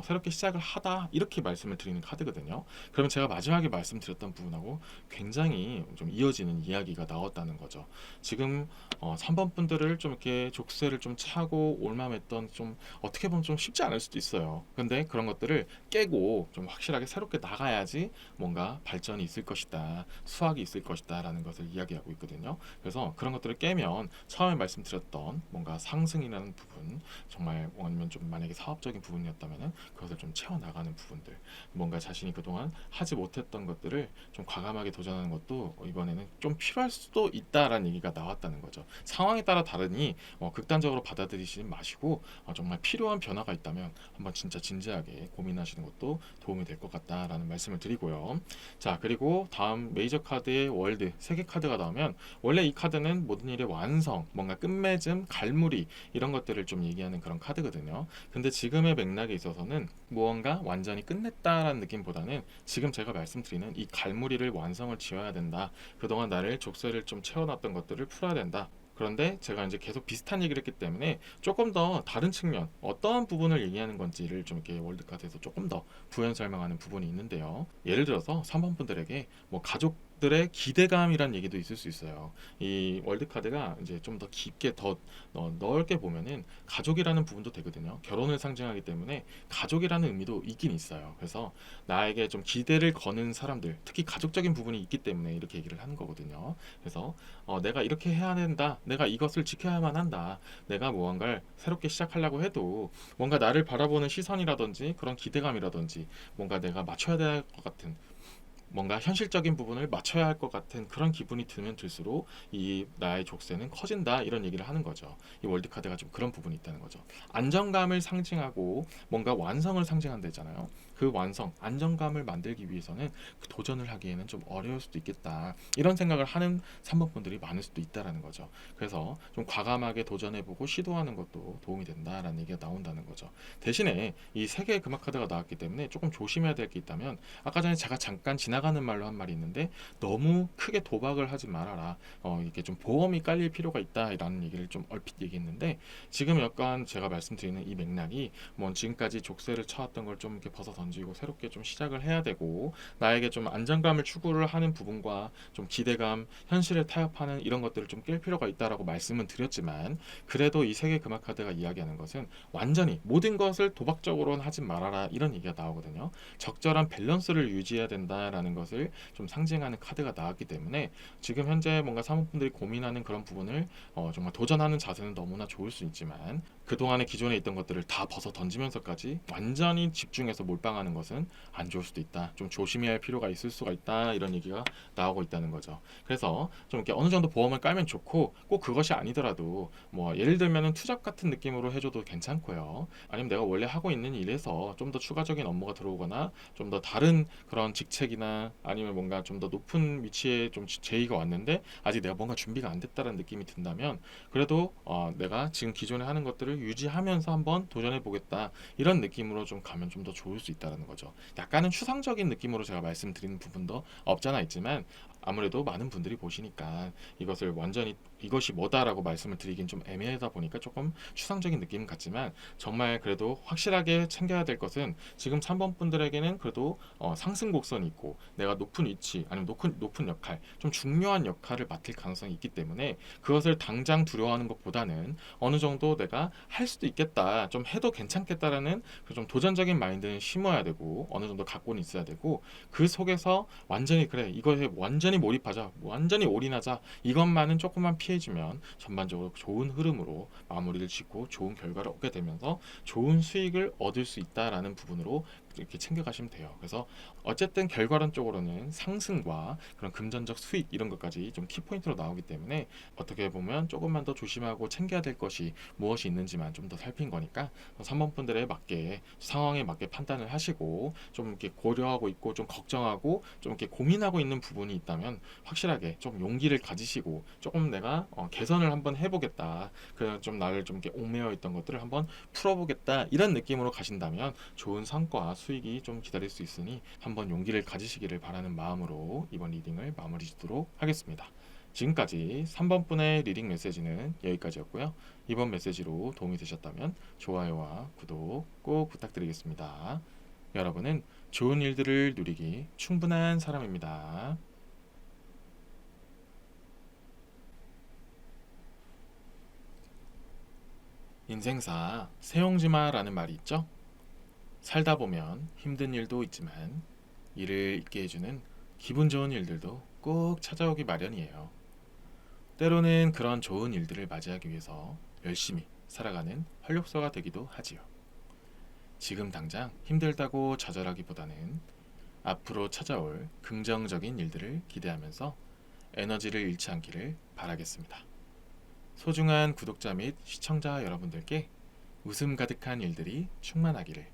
새롭게 시작을 하다 이렇게 말씀을 드리는 카드거든요. 그러면 제가 마지막에 말씀드렸던 부분하고 굉장히 좀 이어지는 이야기가 나왔다는 거죠. 지금 3번 분들을 좀 이렇게 족쇄를 좀 차고 올맘했던 좀 어떻게 보면 좀 쉽지 않을 수도 있어요. 근데 그런 것들을 깨고 좀 확실하게 새롭게 나가야지 뭔가 발전이 있을 것이다, 수확이 있을 것이다 라는 것을 이야기하고 있거든요. 그래서 그런 것들을 깨면 처음에 말씀드렸던 뭔가 상승이라는 부분 정말 아니면 좀 만약에 사업적인 부분이었다면 그것을 좀 채워나가는 부분들 뭔가 자신이 그동안 하지 못했던 것들을 좀 과감하게 도전하는 것도 이번에는 좀 필요할 수도 있다라는 얘기가 나왔다는 거죠. 상황에 따라 다르니 극단적으로 받아들이시지 마시고 정말 필요한 변화가 있다면 한번 진짜 진지하게 고민하시는 것도 도움이 될 것 같다라는 말씀을 드리고요. 자, 그리고 다음 메이저 카드의 월드 세계 카드가 나오면 원래 이 카드는 모든 일의 완성, 뭔가 끝맺음, 갈무리 이런 것들을 좀 얘기하는 그런 카드거든요. 근데 지금의 맥락에 있어서는 무언가 완전히 끝냈다라는 느낌보다는 지금 제가 말씀드리는 이 갈무리를 완성을 지어야 된다. 그동안 나를 족쇄를 좀 채워놨던 것들을 풀어야 된다. 그런데 제가 이제 계속 비슷한 얘기를 했기 때문에 조금 더 다른 측면 어떤 부분을 얘기하는 건지를 좀 이렇게 월드카드에서 조금 더 부연 설명하는 부분이 있는데요. 예를 들어서 3번 분들에게 뭐 가족들의 기대감이란 얘기도 있을 수 있어요. 이 월드카드가 이제 좀 더 깊게 더 넓게 보면은 가족이라는 부분도 되거든요. 결혼을 상징하기 때문에 가족이라는 의미도 있긴 있어요. 그래서 나에게 좀 기대를 거는 사람들, 특히 가족적인 부분이 있기 때문에 이렇게 얘기를 하는 거거든요. 그래서 내가 이렇게 해야 된다. 내가 이것을 지켜야만 한다. 내가 무언가를 새롭게 시작하려고 해도 뭔가 나를 바라보는 시선이라든지 그런 기대감이라든지 뭔가 내가 맞춰야 될 것 같은 뭔가 현실적인 부분을 맞춰야 할 것 같은 그런 기분이 들면 들수록 이 나의 족쇄는 커진다 이런 얘기를 하는 거죠. 이 월드카드가 좀 그런 부분이 있다는 거죠. 안정감을 상징하고 뭔가 완성을 상징한다잖아요. 그 완성, 안정감을 만들기 위해서는 그 도전을 하기에는 좀 어려울 수도 있겠다. 이런 생각을 하는 3번 분들이 많을 수도 있다라는 거죠. 그래서 좀 과감하게 도전해보고 시도하는 것도 도움이 된다라는 얘기가 나온다는 거죠. 대신에 이 세 개의 금화 카드가 나왔기 때문에 조금 조심해야 될 게 있다면 아까 전에 제가 잠깐 지나가는 말로 한 말이 있는데 너무 크게 도박을 하지 말아라. 이렇게 좀 보험이 깔릴 필요가 있다라는 얘기를 좀 얼핏 얘기했는데 지금 약간 제가 말씀드리는 이 맥락이 뭐 지금까지 족쇄를 쳐왔던 걸 좀 이렇게 벗어 던지고 새롭게 좀 시작을 해야 되고 나에게 좀 안정감을 추구를 하는 부분과 좀 기대감, 현실에 타협하는 이런 것들을 좀 깰 필요가 있다라고 말씀은 드렸지만 그래도 이 세계 금화 카드가 이야기하는 것은 완전히 모든 것을 도박적으로는 하지 말아라 이런 얘기가 나오거든요. 적절한 밸런스를 유지해야 된다라는 있다라는 것을 좀 상징하는 카드가 나왔기 때문에 지금 현재 뭔가 사모분들이 고민하는 그런 부분을 정말 도전하는 자세는 너무나 좋을 수 있지만 그동안에 기존에 있던 것들을 다 벗어 던지면서까지 완전히 집중해서 몰빵하는 것은 안 좋을 수도 있다. 좀 조심해야 할 필요가 있을 수가 있다. 이런 얘기가 나오고 있다는 거죠. 그래서 좀 이렇게 어느 정도 보험을 깔면 좋고 꼭 그것이 아니더라도 뭐 예를 들면은 투잡 같은 느낌으로 해줘도 괜찮고요. 아니면 내가 원래 하고 있는 일에서 좀 더 추가적인 업무가 들어오거나 좀 더 다른 그런 직책이나 아니면 뭔가 좀 더 높은 위치에 좀 제의가 왔는데 아직 내가 뭔가 준비가 안 됐다는 느낌이 든다면 그래도 내가 지금 기존에 하는 것들을 유지하면서 한번 도전해 보겠다 이런 느낌으로 좀 가면 좀 더 좋을 수 있다는 거죠. 약간은 추상적인 느낌으로 제가 말씀드리는 부분도 없잖아 있지만 아무래도 많은 분들이 보시니까 이것을 완전히 이것이 뭐다라고 말씀을 드리긴 좀 애매하다 보니까 조금 추상적인 느낌은 같지만 정말 그래도 확실하게 챙겨야 될 것은 지금 3번 분들에게는 그래도 상승 곡선이 있고 내가 높은 위치 아니면 높은 역할 좀 중요한 역할을 맡을 가능성이 있기 때문에 그것을 당장 두려워하는 것보다는 어느 정도 내가 할 수도 있겠다 좀 해도 괜찮겠다라는 그 좀 도전적인 마인드는 심어야 되고 어느 정도 갖고는 있어야 되고 그 속에서 완전히 그래 이거에 완전히 몰입하자 완전히 올인하자 이것만은 조금만 피해주면 전반적으로 좋은 흐름으로 마무리를 짓고 좋은 결과를 얻게 되면서 좋은 수익을 얻을 수 있다라는 부분으로 이렇게 챙겨가시면 돼요. 그래서 어쨌든 결과론적으로는 상승과 그런 금전적 수익 이런 것까지 좀 키포인트로 나오기 때문에 어떻게 보면 조금만 더 조심하고 챙겨야 될 것이 무엇이 있는지만 좀 더 살핀 거니까 3번 분들에 맞게 상황에 맞게 판단을 하시고 좀 이렇게 고려하고 있고 좀 걱정하고 좀 이렇게 고민하고 있는 부분이 있다면 확실하게 좀 용기를 가지시고 조금 내가 개선을 한번 해보겠다. 그냥 좀 나를 좀 이렇게 옥매어 있던 것들을 한번 풀어보겠다. 이런 느낌으로 가신다면 좋은 성과 수익이 좀 기다릴 수 있으니 한번 용기를 가지시기를 바라는 마음으로 이번 리딩을 마무리 짓도록 하겠습니다. 지금까지 3번 분의 리딩 메시지는 여기까지였고요. 이번 메시지로 도움이 되셨다면 좋아요와 구독 꼭 부탁드리겠습니다. 여러분은 좋은 일들을 누리기 충분한 사람입니다. 인생사 세용지마라는 말이 있죠. 살다 보면 힘든 일도 있지만 이를 잊게 해주는 기분 좋은 일들도 꼭 찾아오기 마련이에요. 때로는 그런 좋은 일들을 맞이하기 위해서 열심히 살아가는 활력소가 되기도 하지요. 지금 당장 힘들다고 좌절하기보다는 앞으로 찾아올 긍정적인 일들을 기대하면서 에너지를 잃지 않기를 바라겠습니다. 소중한 구독자 및 시청자 여러분들께 웃음 가득한 일들이 충만하기를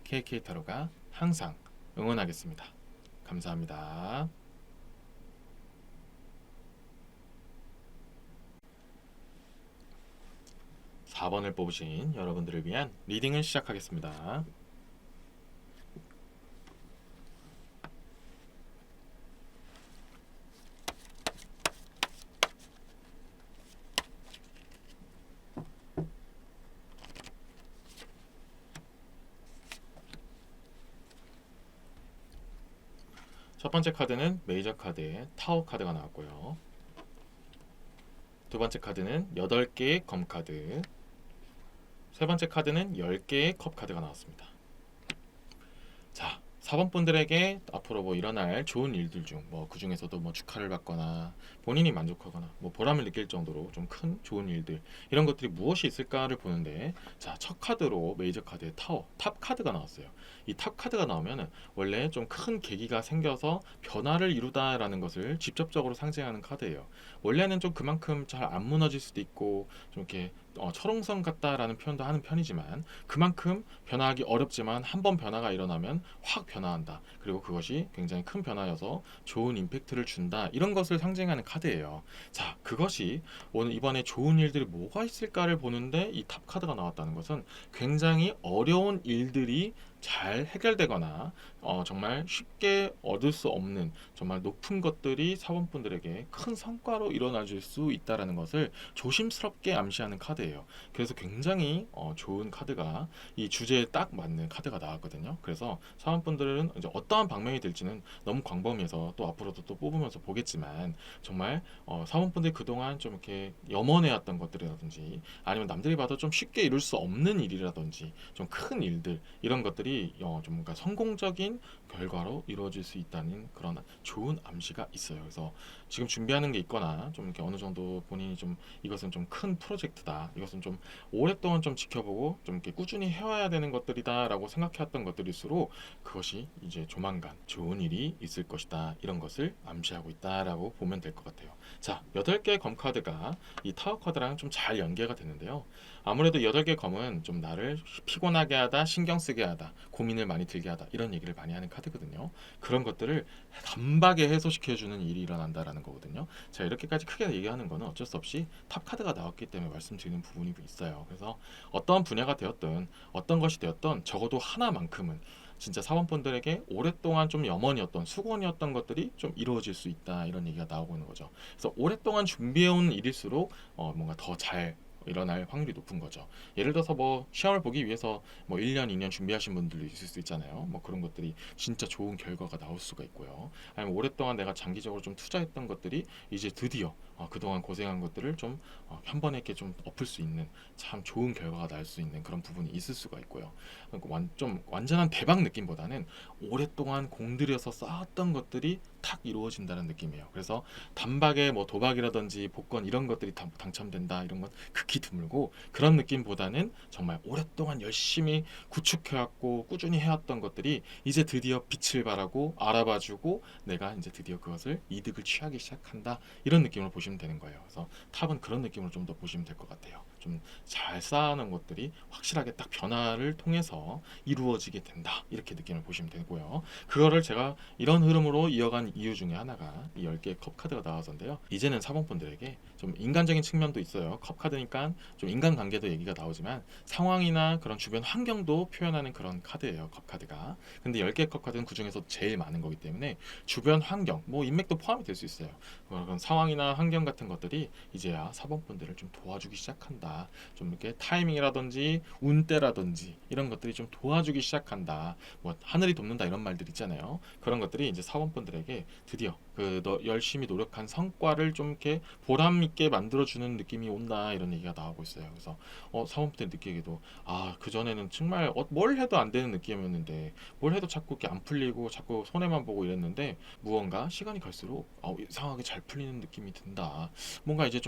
KK타로가 항상 응원하겠습니다. 감사합니다. 4번을 뽑으신 여러분들을 위한 리딩을 시작하겠습니다. 첫 번째 카드는 메이저 카드의 타워 카드가 나왔고요. 두 번째 카드는 8개의 검 카드, 세 번째 카드는 10개의 컵 카드가 나왔습니다. 자, 4번 분들에게 앞으로 뭐 일어날 좋은 일들 중 뭐 그 중에서도 뭐 축하를 받거나 본인이 만족하거나 뭐 보람을 느낄 정도로 좀 큰 좋은 일들 이런 것들이 무엇이 있을까를 보는데 자, 첫 카드로 메이저 카드의 타워 탑 카드가 나왔어요. 이 탑 카드가 나오면은 원래 좀 큰 계기가 생겨서 변화를 이루다라는 것을 직접적으로 상징하는 카드예요. 원래는 좀 그만큼 잘 안 무너질 수도 있고 좀 이렇게 철옹성 같다라는 표현도 하는 편이지만 그만큼 변화하기 어렵지만 한번 변화가 일어나면 확 변화한다. 그리고 그것이 굉장히 큰 변화여서 좋은 임팩트를 준다. 이런 것을 상징하는 카드예요. 자, 그것이 오늘 이번에 좋은 일들이 뭐가 있을까를 보는데 이 탑 카드가 나왔다는 것은 굉장히 어려운 일들이 잘 해결되거나 정말 쉽게 얻을 수 없는 정말 높은 것들이 사원분들에게 큰 성과로 일어나줄 수 있다는 것을 조심스럽게 암시하는 카드예요. 그래서 굉장히 좋은 카드가 이 주제에 딱 맞는 카드가 나왔거든요. 그래서 사원분들은 이제 어떠한 방면이 될지는 너무 광범위해서 또 앞으로도 또 뽑으면서 보겠지만 정말 사원분들이 그동안 좀 이렇게 염원해왔던 것들이라든지 아니면 남들이 봐도 좀 쉽게 이룰 수 없는 일이라든지 좀 큰 일들 이런 것들이 것들이 좀 뭔가 성공적인 결과로 이루어질 수 있다는 그런 좋은 암시가 있어요. 그래서 지금 준비하는 게 있거나 좀 이렇게 어느 정도 본인이 좀 이것은 좀 큰 프로젝트다, 이것은 좀 오랫동안 좀 지켜보고 좀 이렇게 꾸준히 해와야 되는 것들이다라고 생각해왔던 것들일수록 그것이 이제 조만간 좋은 일이 있을 것이다, 이런 것을 암시하고 있다라고 보면 될 것 같아요. 자, 8개의 검 카드가 이 타워 카드랑 좀 잘 연계가 되는데요. 아무래도 8개 검은 좀 나를 피곤하게 하다, 신경 쓰게 하다, 고민을 많이 들게 하다, 이런 얘기를 많이 하는 카드거든요. 그런 것들을 단박에 해소시켜주는 일이 일어난다라는 거거든요. 자, 이렇게까지 크게 얘기하는 거는 어쩔 수 없이 탑 카드가 나왔기 때문에 말씀드리는 부분이 있어요. 그래서 어떤 분야가 되었든 어떤 것이 되었든 적어도 하나만큼은 진짜 사원분들에게 오랫동안 좀 염원이었던, 수건이었던 것들이 좀 이루어질 수 있다, 이런 얘기가 나오고 있는 거죠. 그래서 오랫동안 준비해온 일일수록 뭔가 더 잘 일어날 확률이 높은 거죠. 예를 들어서 뭐 시험을 보기 위해서 뭐 1년, 2년 준비하신 분들도 있을 수 있잖아요. 뭐 그런 것들이 진짜 좋은 결과가 나올 수가 있고요. 아니면 오랫동안 내가 장기적으로 좀 투자했던 것들이 이제 드디어 그동안 고생한 것들을 좀 한 번에 이렇게 좀 엎을 수 있는 참 좋은 결과가 날 수 있는 그런 부분이 있을 수가 있고요. 그러니까 좀 완전한 대박 느낌보다는 오랫동안 공들여서 쌓았던 것들이 탁 이루어진다는 느낌이에요. 그래서 단박에 뭐 도박이라든지 복권 이런 것들이 당첨된다, 이런 건 극히 드물고, 그런 느낌보다는 정말 오랫동안 열심히 구축해왔고 꾸준히 해왔던 것들이 이제 드디어 빛을 발하고 알아봐주고 내가 이제 드디어 그것을 이득을 취하기 시작한다, 이런 느낌으로 보시면 되는 거예요. 그래서 탑은 그런 느낌으로 좀 더 보시면 될 것 같아요. 좀 잘 쌓아놓은 것들이 확실하게 딱 변화를 통해서 이루어지게 된다, 이렇게 느낌을 보시면 되고요. 그거를 제가 이런 흐름으로 이어간 이유 중에 하나가 이 10개의 컵 카드가 나와서인데요. 이제는 사본분들에게 좀 인간적인 측면도 있어요. 컵 카드니까 좀 인간관계도 얘기가 나오지만 상황이나 그런 주변 환경도 표현하는 그런 카드예요, 컵 카드가. 근데 10개의 컵 카드는 그 중에서 제일 많은 거기 때문에 주변 환경, 뭐 인맥도 포함이 될 수 있어요. 그런 상황이나 환경 같은 것들이 이제야 사본분들을 좀 도와주기 시작한다. 좀 이렇게 타이밍이라든지 운때라든지 이런 것들이 좀 도와주기 시작한다. 뭐 하늘이 돕는다, 이런 말들 있잖아요. 그런 것들이 이제 사원분들에게 드디어 너 열심히 노력한 성과를 좀 이렇게 보람 있게 만들어주는 느낌이 온다, 이런 얘기가 나오고 있어요. 그래서 사원분들 느끼기도 그 전에는 정말 뭘 해도 안 되는 느낌이었는데, 뭘 해도 자꾸 이렇게 안 풀리고 자꾸 손해만 보고 이랬는데 무언가 시간이 갈수록 이상하게 잘 풀리는 느낌이 든다. 뭔가 이제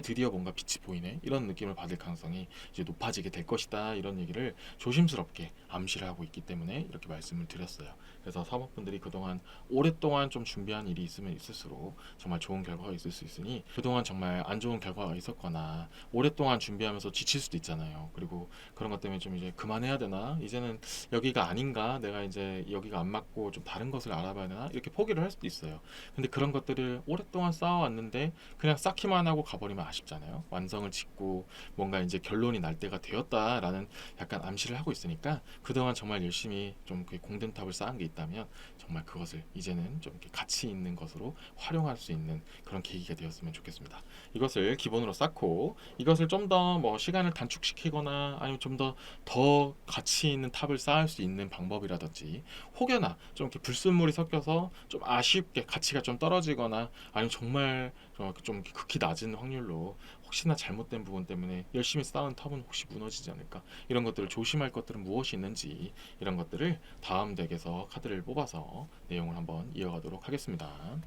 드디어 뭔가 빛이 보이네, 이런 느낌을 받을 가능성이 이제 높아지게 될 것이다, 이런 얘기를 조심스럽게 암시를 하고 있기 때문에 이렇게 말씀을 드렸어요. 그래서 사업분들이 그동안 오랫동안 좀 준비한 일이 있으면 있을수록 정말 좋은 결과가 있을 수 있으니, 그동안 정말 안 좋은 결과가 있었거나 오랫동안 준비하면서 지칠 수도 있잖아요. 그리고 그런 것 때문에 좀 이제 그만해야 되나, 이제는 여기가 아닌가, 내가 이제 여기가 안 맞고 좀 다른 것을 알아봐야 되나, 이렇게 포기를 할 수도 있어요. 근데 그런 것들을 오랫동안 쌓아왔는데 그냥 쌓기만 하고 가버리면 아쉽잖아요. 완성을 짓고 뭔가 이제 결론이 날 때가 되었다라는 약간 암시를 하고 있으니까, 그동안 정말 열심히 좀 공든탑을 쌓은 게 있다면 정말 그것을 이제는 좀 이렇게 가치 있는 것으로 활용할 수 있는 그런 계기가 되었으면 좋겠습니다. 이것을 기본으로 쌓고 이것을 좀 더 뭐 시간을 단축시키거나 아니면 좀 더 가치 있는 탑을 쌓을 수 있는 방법이라든지, 혹여나 좀 이렇게 불순물이 섞여서 좀 아쉽게 가치가 좀 떨어지거나 아니면 정말 좀 극히 낮은 확률로 혹시나 잘못된 부분 때문에 열심히 쌓은 탑은 혹시 무너지지 않을까, 이런 것들을 조심할 것들은 무엇이 있는지, 이런 것들을 다음 덱에서 카드를 뽑아서 내용을 한번 이어가도록 하겠습니다.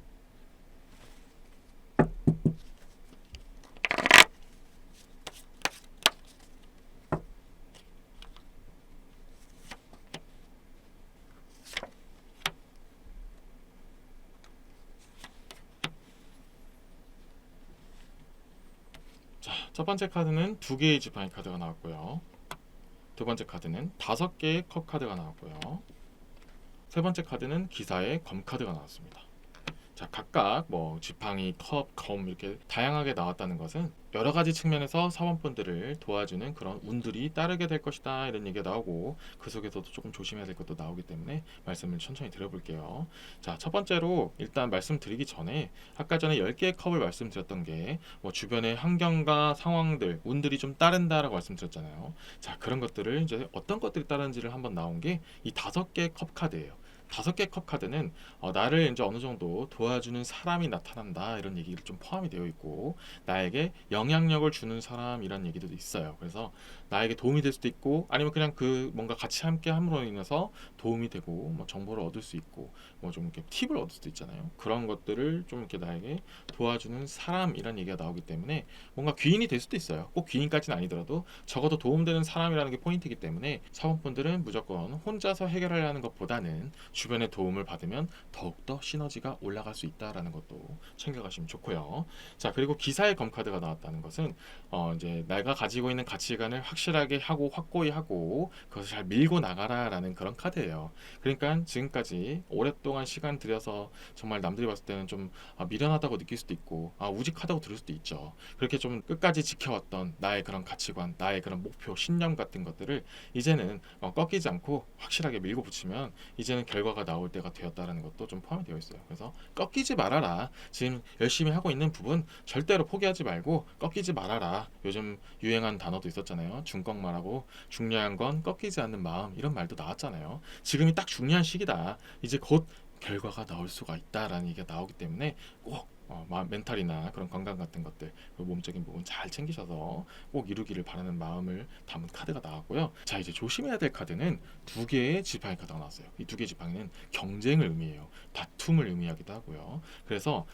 자, 첫 번째 카드는 2개의 지팡이 카드가 나왔고요. 두 번째 카드는 5개의 컵 카드가 나왔고요. 세 번째 카드는 기사의 검 카드가 나왔습니다. 자, 각각 뭐 지팡이, 컵, 검 이렇게 다양하게 나왔다는 것은 여러 가지 측면에서 사원분들을 도와주는 그런 운들이 따르게 될 것이다, 이런 얘기가 나오고, 그 속에서도 조금 조심해야 될 것도 나오기 때문에 말씀을 천천히 드려볼게요. 자, 첫 번째로 일단 말씀드리기 전에 아까 전에 10개의 컵을 말씀드렸던 게 뭐 주변의 환경과 상황들, 운들이 좀 따른다라고 말씀드렸잖아요. 자, 그런 것들을 이제 어떤 것들이 따르는지를 한번 나온 게 이 5개의 컵 카드예요. 5개 컵 카드는 나를 이제 어느 정도 도와주는 사람이 나타난다 이런 얘기를 좀 포함이 되어 있고, 나에게 영향력을 주는 사람이란 얘기도 있어요. 그래서 나에게 도움이 될 수도 있고, 아니면 그냥 그 뭔가 같이 함께 함으로 인해서 도움이 되고 뭐 정보를 얻을 수 있고 뭐 좀 이렇게 팁을 얻을 수도 있잖아요. 그런 것들을 좀 이렇게 나에게 도와주는 사람이란 얘기가 나오기 때문에 뭔가 귀인이 될 수도 있어요. 꼭 귀인까지는 아니더라도 적어도 도움되는 사람이라는 게 포인트이기 때문에 사원분들은 무조건 혼자서 해결하려는 것보다는 주변의 도움을 받으면 더욱더 시너지가 올라갈 수 있다라는 것도 챙겨가시면 좋고요. 자, 그리고 기사의 검카드가 나왔다는 것은 이제 내가 가지고 있는 가치관을 확실하게 하고 확고히 하고 그것을 잘 밀고 나가라라는 그런 카드예요. 그러니까 지금까지 오랫동안 시간 들여서 정말 남들이 봤을 때는 좀 미련하다고 느낄 수도 있고 우직하다고 들을 수도 있죠. 그렇게 좀 끝까지 지켜왔던 나의 그런 가치관, 나의 그런 목표, 신념 같은 것들을 이제는 꺾이지 않고 확실하게 밀고 붙이면 이제는 결과가 나올 때가 되었다는 것도 좀 포함이 되어 있어요. 그래서 꺾이지 말아라. 지금 열심히 하고 있는 부분 절대로 포기하지 말고 꺾이지 말아라. 요즘 유행한 단어도 있었잖아요. 중꺾말하고 중요한 건 꺾이지 않는 마음, 이런 말도 나왔잖아요. 지금이 딱 중요한 시기다. 이제 곧 결과가 나올 수가 있다라는 얘기가 나오기 때문에 꼭 멘탈이나 그런 건강 같은 것들, 몸적인 부분 잘 챙기셔서 꼭 이루기를 바라는 마음을 담은 카드가 나왔고요. 자, 이제 조심해야 될 카드는 2개의 지팡이 카드가 나왔어요. 이 2개의 지팡이는 경쟁을 의미해요. 다툼을 의미하기도 하고요. 그래서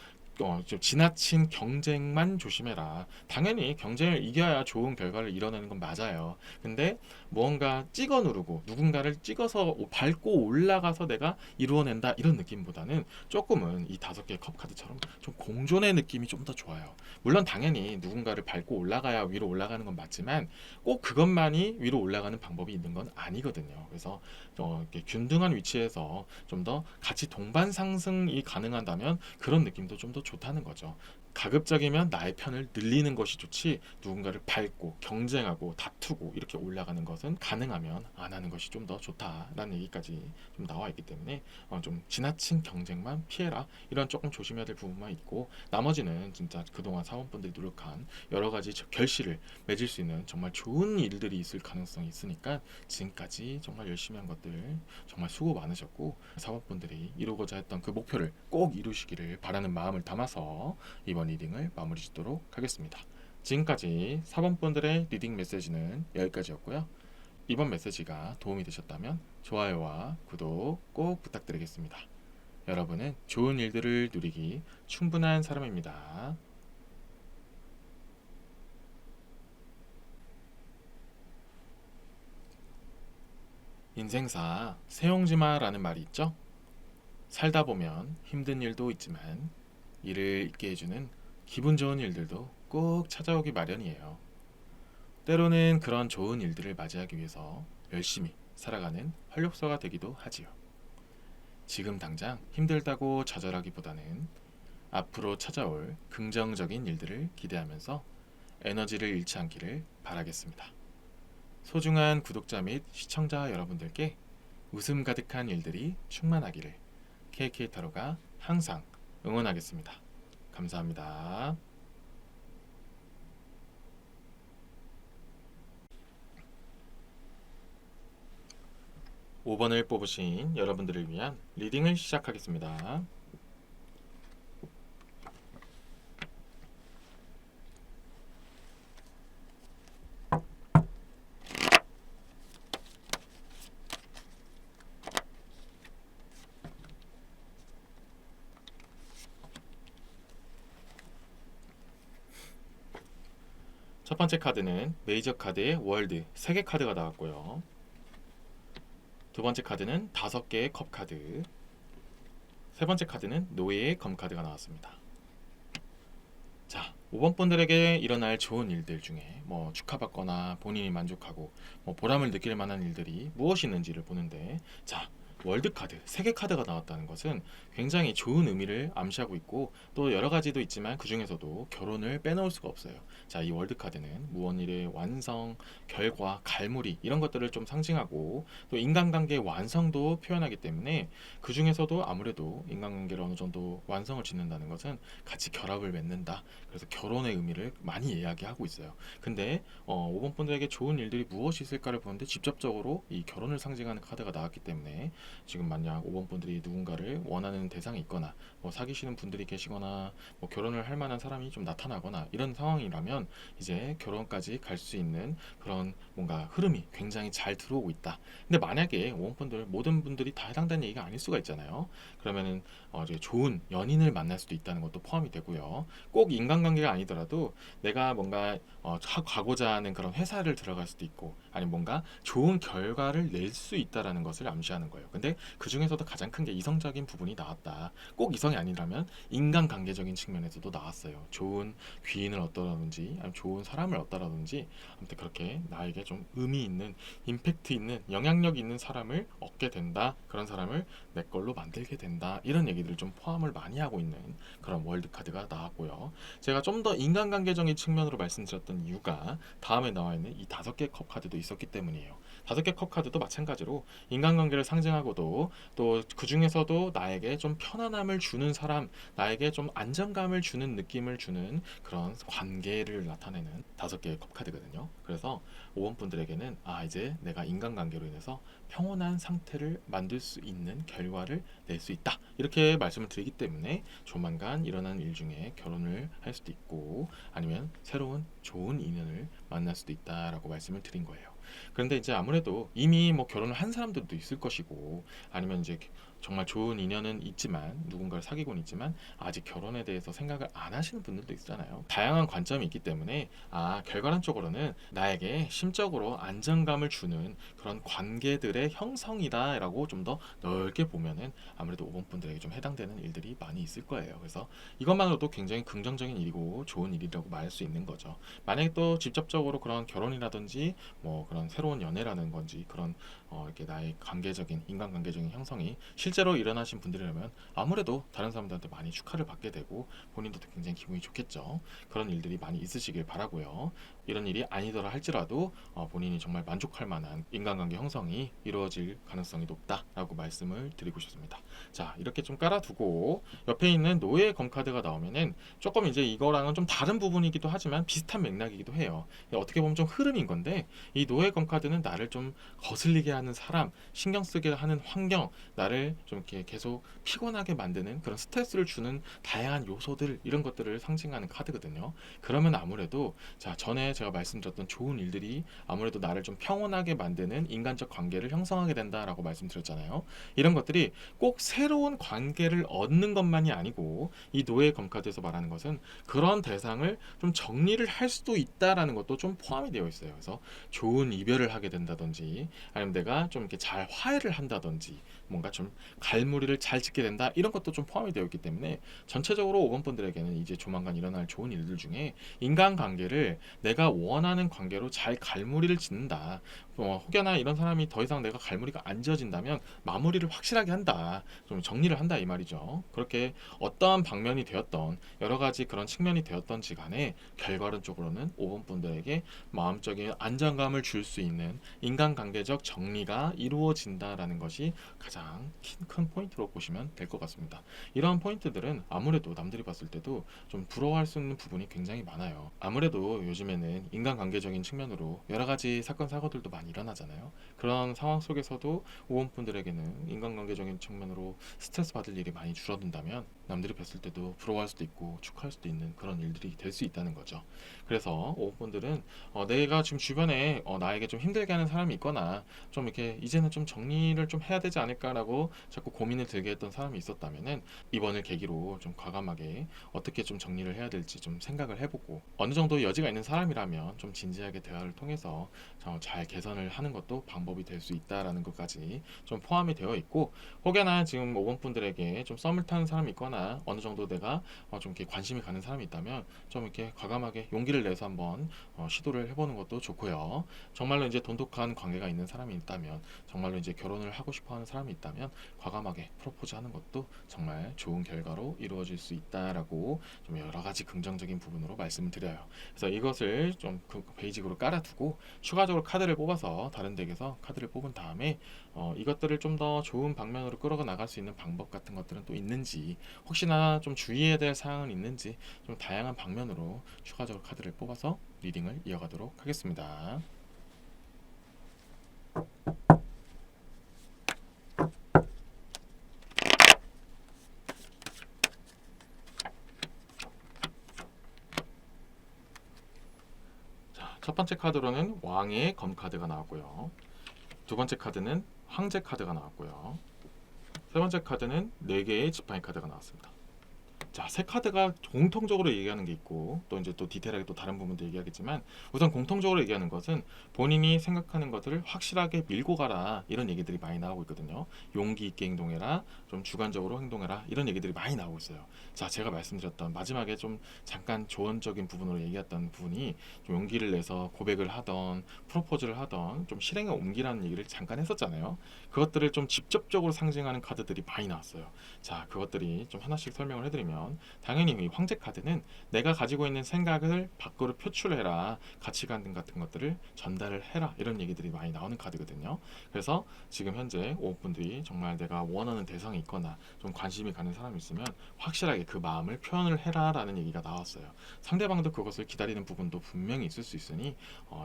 좀 지나친 경쟁만 조심해라. 당연히 경쟁을 이겨야 좋은 결과를 이뤄내는 건 맞아요. 근데 무언가 찍어 누르고 누군가를 찍어서 밟고 올라가서 내가 이루어낸다 이런 느낌보다는 조금은 이 5개의 컵 카드처럼 좀 공존의 느낌이 좀 더 좋아요. 물론 당연히 누군가를 밟고 올라가야 위로 올라가는 건 맞지만 꼭 그것만이 위로 올라가는 방법이 있는 건 아니거든요. 그래서 이렇게 균등한 위치에서 좀 더 같이 동반 상승이 가능하다면 그런 느낌도 좀 더 좋다는 거죠. 가급적이면 나의 편을 늘리는 것이 좋지, 누군가를 밟고 경쟁하고 다투고 이렇게 올라가는 것은 가능하면 안 하는 것이 좀 더 좋다라는 얘기까지 좀 나와 있기 때문에 좀 지나친 경쟁만 피해라, 이런 조금 조심해야 될 부분만 있고, 나머지는 진짜 그동안 사원분들이 노력한 여러 가지 결실을 맺을 수 있는 정말 좋은 일들이 있을 가능성이 있으니까 지금까지 정말 열심히 한 것들 정말 수고 많으셨고, 사원분들이 이루고자 했던 그 목표를 꼭 이루시기를 바라는 마음을 담아서 이번 리딩을 마무리 짓도록 하겠습니다. 지금까지 4번분들의 리딩 메시지는 여기까지였고요. 이번 메시지가 도움이 되셨다면 좋아요와 구독 꼭 부탁드리겠습니다. 여러분은 좋은 일들을 누리기 충분한 사람입니다. 인생사 세용지마라는 말이 있죠? 살다 보면 힘든 일도 있지만 이를 잊게 해주는 기분 좋은 일들도 꼭 찾아오기 마련이에요. 때로는 그런 좋은 일들을 맞이하기 위해서 열심히 살아가는 활력소가 되기도 하지요. 지금 당장 힘들다고 좌절하기보다는 앞으로 찾아올 긍정적인 일들을 기대하면서 에너지를 잃지 않기를 바라겠습니다. 소중한 구독자 및 시청자 여러분들께 웃음 가득한 일들이 충만하기를 KK타로가 항상 응원하겠습니다. 감사합니다. 5번을 뽑으신 여러분들을 위한 리딩을 시작하겠습니다. 첫 번째 카드는 메이저 카드의 월드 3개 카드가 나왔고요. 두 번째 카드는 5개의 컵 카드, 세 번째 카드는 노예의 검 카드가 나왔습니다. 자, 5번 분들에게 일어날 좋은 일들 중에 뭐 축하받거나 본인이 만족하고 뭐 보람을 느낄 만한 일들이 무엇이 있는지를 보는데, 자, 월드 카드 3개 카드가 나왔다는 것은 굉장히 좋은 의미를 암시하고 있고, 또 여러 가지도 있지만 그 중에서도 결혼을 빼놓을 수가 없어요. 자, 이 월드 카드는 무언일의 완성, 결과, 갈무리 이런 것들을 좀 상징하고, 또 인간관계의 완성도 표현하기 때문에 그 중에서도 아무래도 인간관계를 어느 정도 완성을 짓는다는 것은 같이 결합을 맺는다. 그래서 결혼의 의미를 많이 이야기하고 있어요. 근데 5번 분들에게 좋은 일들이 무엇이 있을까를 보는데 직접적으로 이 결혼을 상징하는 카드가 나왔기 때문에 지금 만약 5번 분들이 누군가를 원하는 대상이 있거나 뭐 사귀시는 분들이 계시거나 뭐 결혼을 할 만한 사람이 좀 나타나거나 이런 상황이라면 이제 결혼까지 갈 수 있는 그런 뭔가 흐름이 굉장히 잘 들어오고 있다. 근데 만약에 5번 분들 모든 분들이 다 해당되는 얘기가 아닐 수가 있잖아요. 그러면은 이제 좋은 연인을 만날 수도 있다는 것도 포함이 되고요. 꼭 인간관계가 아니더라도 내가 뭔가 가고자 하는 그런 회사를 들어갈 수도 있고 아니면 뭔가 좋은 결과를 낼 수 있다라는 것을 암시하는 거예요. 근데 그 중에서도 가장 큰 게 이성적인 부분이 나왔다. 꼭 이성이 아니라면 인간관계적인 측면에서도 나왔어요. 좋은 귀인을 얻더라든지 아니면 좋은 사람을 얻더라든지 아무튼 그렇게 나에게 좀 의미 있는 임팩트 있는 영향력 있는 사람을 얻게 된다. 그런 사람을 내 걸로 만들게 된다. 이런 얘기들을 좀 포함을 많이 하고 있는 그런 월드 카드가 나왔고요. 제가 좀 더 인간관계적인 측면으로 말씀드렸던 이유가 다음에 나와 있는 이 5개 컵 카드도 있었기 때문이에요. 5개 컵 카드도 마찬가지로 인간관계를 상징하고도 또 그 중에서도 나에게 좀 편안함을 주는 사람, 나에게 좀 안정감을 주는 느낌을 주는 그런 관계를 나타내는 5개의 컵 카드거든요. 그래서 5번 분들에게는 이제 내가 인간관계로 인해서 평온한 상태를 만들 수 있는 결과를 낼 수 있다. 이렇게 말씀을 드리기 때문에 조만간 일어난 일 중에 결혼을 할 수도 있고 아니면 새로운 좋은 인연을 만날 수도 있다라고 말씀을 드린 거예요. 그런데 이제 아무래도 이미 뭐 결혼을 한 사람들도 있을 것이고 아니면 이제 정말 좋은 인연은 있지만 누군가를 사귀고는 있지만 아직 결혼에 대해서 생각을 안 하시는 분들도 있잖아요. 다양한 관점이 있기 때문에 결과론적으로는 나에게 심적으로 안정감을 주는 그런 관계들의 형성이다라고 좀 더 넓게 보면은 아무래도 5번 분들에게 좀 해당되는 일들이 많이 있을 거예요. 그래서 이것만으로도 굉장히 긍정적인 일이고 좋은 일이라고 말할 수 있는 거죠. 만약에 또 직접적으로 그런 결혼이라든지 뭐 그런 새로운 연애라는 건지 그런 이렇게 나의 관계적인 인간관계적인 형성이 실제로 일어나신 분들이라면 아무래도 다른 사람들한테 많이 축하를 받게 되고 본인도 굉장히 기분이 좋겠죠. 그런 일들이 많이 있으시길 바라고요. 이런 일이 아니더라 할지라도 본인이 정말 만족할 만한 인간관계 형성이 이루어질 가능성이 높다라고 말씀을 드리고 싶습니다. 자, 이렇게 좀 깔아두고 옆에 있는 노예 검카드가 나오면은 조금 이제 이거랑은 좀 다른 부분이기도 하지만 비슷한 맥락이기도 해요. 어떻게 보면 좀 흐름인 건데 이 노예 검카드는 나를 좀 거슬리게 하는 사람, 신경 쓰게 하는 환경, 나를 좀 이렇게 계속 피곤하게 만드는 그런 스트레스를 주는 다양한 요소들 이런 것들을 상징하는 카드거든요. 그러면 아무래도 자 전에 제가 말씀드렸던 좋은 일들이 아무래도 나를 좀 평온하게 만드는 인간적 관계를 형성하게 된다라고 말씀드렸잖아요. 이런 것들이 꼭 새로운 관계를 얻는 것만이 아니고 이 노예 검카드에서 말하는 것은 그런 대상을 좀 정리를 할 수도 있다라는 것도 좀 포함이 되어 있어요. 그래서 좋은 이별을 하게 된다든지 아니면 내가 좀 이렇게 잘 화해를 한다든지 뭔가 좀 갈무리를 잘 짓게 된다 이런 것도 좀 포함이 되어 있기 때문에 전체적으로 5번 분들에게는 이제 조만간 일어날 좋은 일들 중에 인간관계를 내가 원하는 관계로 잘 갈무리를 짓는다. 혹여나 이런 사람이 더 이상 내가 갈무리가 안 지어진다면 마무리를 확실하게 한다. 좀 정리를 한다 이 말이죠. 그렇게 어떠한 방면이 되었던 여러 가지 그런 측면이 되었던지 간에 결과론적으로는 5번 분들에게 마음적인 안정감을 줄 수 있는 인간관계적 정리가 이루어진다라는 것이 가장 큰 포인트로 보시면 될 것 같습니다. 이러한 포인트들은 아무래도 남들이 봤을 때도 좀 부러워할 수 있는 부분이 굉장히 많아요. 아무래도 요즘에는 인간관계적인 측면으로 여러 가지 사건 사고들도 많이 일어나잖아요. 그런 상황 속에서도 오원분들에게는 인간관계적인 측면으로 스트레스 받을 일이 많이 줄어든다면 남들이 뵀을 때도 부러워할 수도 있고 축하할 수도 있는 그런 일들이 될 수 있다는 거죠. 그래서 오원분들은 내가 지금 주변에 나에게 좀 힘들게 하는 사람이 있거나 좀 이렇게 이제는 좀 정리를 좀 해야 되지 않을까라고 자꾸 고민을 들게 했던 사람이 있었다면은 이번을 계기로 좀 과감하게 어떻게 좀 정리를 해야 될지 좀 생각을 해보고 어느 정도 여지가 있는 사람이라면 좀 진지하게 대화를 통해서 잘 개선을 하는 것도 방법이 될 수 있다라는 것까지 좀 포함이 되어 있고 혹여나 지금 5번 분들에게 좀 썸을 타는 사람이 있거나 어느 정도 내가 좀 이렇게 관심이 가는 사람이 있다면 좀 이렇게 과감하게 용기를 내서 한번 시도를 해보는 것도 좋고요. 정말로 이제 돈독한 관계가 있는 사람이 있다면 정말로 이제 결혼을 하고 싶어하는 사람이 있다면 과감하게 프로포즈하는 것도 정말 좋은 결과로 이루어질 수 있다라고 좀 여러 가지 긍정적인 부분으로 말씀을 드려요. 그래서 이것을 좀 베이직으로 깔아두고 추가적으로 카드를 뽑아서 다른 덱에서 카드를 뽑은 다음에 이것들을 좀 더 좋은 방면으로 끌어가 나갈 수 있는 방법 같은 것들은 또 있는지 혹시나 좀 주의해야 될 사항은 있는지 좀 다양한 방면으로 추가적으로 카드를 뽑아서 리딩을 이어가도록 하겠습니다. 첫 번째 카드로는 왕의 검 카드가 나왔고요. 두 번째 카드는 황제 카드가 나왔고요. 세 번째 카드는 4개의 지팡이 카드가 나왔습니다. 자, 세 카드가 공통적으로 얘기하는 게 있고 또 이제 또 디테일하게 또 다른 부분도 얘기하겠지만 우선 공통적으로 얘기하는 것은 본인이 생각하는 것들을 확실하게 밀고 가라 이런 얘기들이 많이 나오고 있거든요. 용기 있게 행동해라, 좀 주관적으로 행동해라 이런 얘기들이 많이 나오고 있어요. 자, 제가 말씀드렸던 마지막에 좀 잠깐 조언적인 부분으로 얘기했던 부분이 좀 용기를 내서 고백을 하던 프로포즈를 하던 좀 실행에 옮기라는 얘기를 잠깐 했었잖아요. 그것들을 좀 직접적으로 상징하는 카드들이 많이 나왔어요. 자, 그것들이 좀 하나씩 설명을 해드리면 당연히 이 황제 카드는 내가 가지고 있는 생각을 밖으로 표출해라, 가치관 같은 것들을 전달을 해라 이런 얘기들이 많이 나오는 카드거든요. 그래서 지금 현재 5분들이 정말 내가 원하는 대상이 있거나 좀 관심이 가는 사람이 있으면 확실하게 그 마음을 표현을 해라 라는 얘기가 나왔어요. 상대방도 그것을 기다리는 부분도 분명히 있을 수 있으니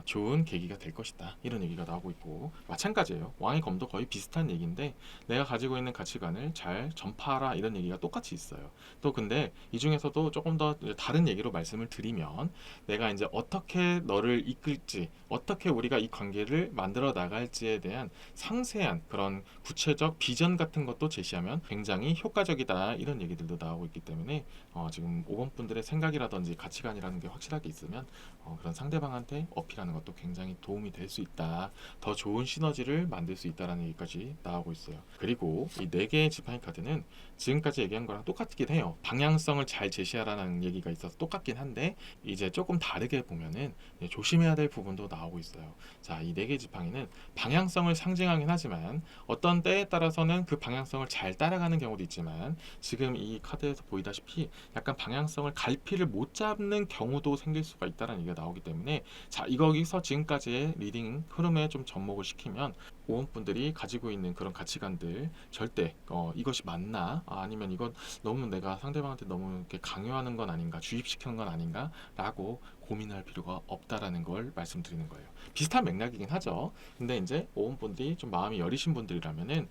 좋은 계기가 될 것이다 이런 얘기가 나오고 있고, 마찬가지예요. 왕의 검도 거의 비슷한 얘기인데 내가 가지고 있는 가치관을 잘 전파하라 이런 얘기가 똑같이 있어요. 또 근데 이 중에서도 조금 더 다른 얘기로 말씀을 드리면 내가 이제 어떻게 너를 이끌지, 어떻게 우리가 이 관계를 만들어 나갈지에 대한 상세한 그런 구체적 비전 같은 것도 제시하면 굉장히 효과적이다 이런 얘기들도 나오고 있기 때문에 지금 5번 분들의 생각이라든지 가치관이라는 게 확실하게 있으면 그런 상대방한테 어필하는 것도 굉장히 도움이 될 수 있다, 더 좋은 시너지를 만들 수 있다라는 얘기까지 나오고 있어요. 그리고 이 4개의 지팡이 카드는 지금까지 얘기한 거랑 똑같긴 해요. 방향성을 잘 제시하라는 얘기가 있어서 똑같긴 한데 이제 조금 다르게 보면은 조심해야 될 부분도 나오고 있어요. 자, 이 4개 지팡이는 방향성을 상징하긴 하지만 어떤 때에 따라서는 그 방향성을 잘 따라가는 경우도 있지만 지금 이 카드에서 보이다시피 약간 방향성을 갈피를 못 잡는 경우도 생길 수가 있다는 얘기가 나오기 때문에 자, 이거기서 지금까지의 리딩 흐름에 좀 접목을 시키면 오원분들이 가지고 있는 그런 가치관들 절대 이것이 맞나, 아니면 이건 너무 내가 상대방한테 너무 이렇게 강요하는 건 아닌가, 주입시키는 건 아닌가 라고 고민할 필요가 없다라는 걸 말씀드리는 거예요. 비슷한 맥락이긴 하죠. 근데 이제 오원분들이 좀 마음이 여리신 분들이라면은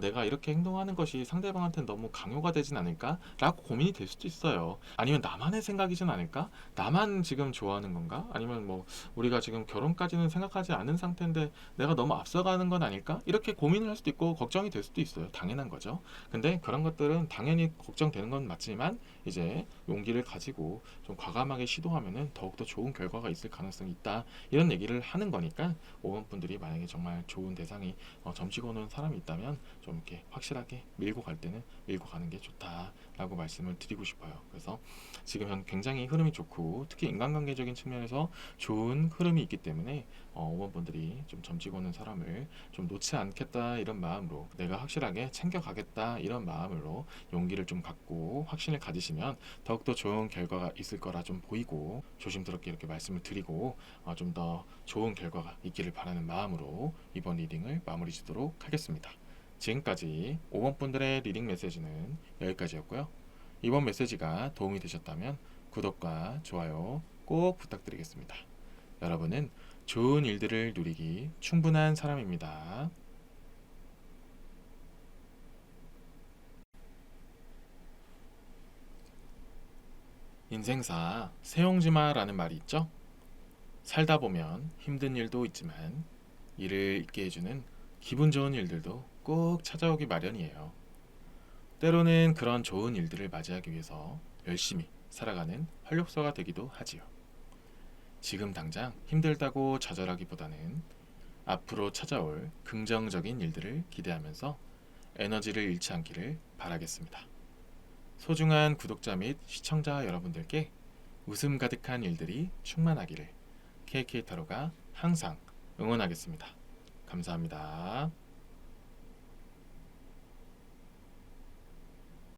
내가 이렇게 행동하는 것이 상대방한테 너무 강요가 되진 않을까 라고 고민이 될 수도 있어요. 아니면 나만의 생각이진 않을까, 나만 지금 좋아하는 건가, 아니면 뭐 우리가 지금 결혼까지는 생각하지 않은 상태인데 내가 너무 앞서가는 건 아닐까, 이렇게 고민을 할 수도 있고 걱정이 될 수도 있어요. 당연한 거죠. 근데 그런 것들은 당연히 걱정되는 건 맞지만 이제 용기를 가지고 좀 과감하게 시도하면은 더욱더 좋은 결과가 있을 가능성이 있다 이런 얘기를 하는 거니까 5번 분들이 만약에 정말 좋은 대상이 점치고 오는 사람이 있다면 좀 이렇게 확실하게 밀고 갈 때는 밀고 가는 게 좋다라고 말씀을 드리고 싶어요. 그래서 지금 굉장히 흐름이 좋고 특히 인간관계적인 측면에서 좋은 흐름이 있기 때문에 5번 분들이 좀 점치고 오는 사람을 좀 놓지 않겠다 이런 마음으로, 내가 확실하게 챙겨가겠다 이런 마음으로 용기를 좀 갖고 확신을 가지시면 더욱더 좋은 결과가 있을 거라 좀 보이고, 조심스럽게 이렇게 말씀을 드리고 좀 더 좋은 결과가 있기를 바라는 마음으로 이번 리딩을 마무리 짓도록 하겠습니다. 지금까지 5번 분들의 리딩 메시지는 여기까지였고요. 이번 메시지가 도움이 되셨다면 구독과 좋아요 꼭 부탁드리겠습니다. 여러분은 좋은 일들을 누리기 충분한 사람입니다. 인생사 세용지마라는 말이 있죠? 살다 보면 힘든 일도 있지만 이를 잊게 해주는 기분 좋은 일들도 꼭 찾아오기 마련이에요. 때로는 그런 좋은 일들을 맞이하기 위해서 열심히 살아가는 활력소가 되기도 하지요. 지금 당장 힘들다고 좌절하기보다는 앞으로 찾아올 긍정적인 일들을 기대하면서 에너지를 잃지 않기를 바라겠습니다. 소중한 구독자 및 시청자 여러분들께 웃음 가득한 일들이 충만하기를 KK타로가 항상 응원하겠습니다. 감사합니다.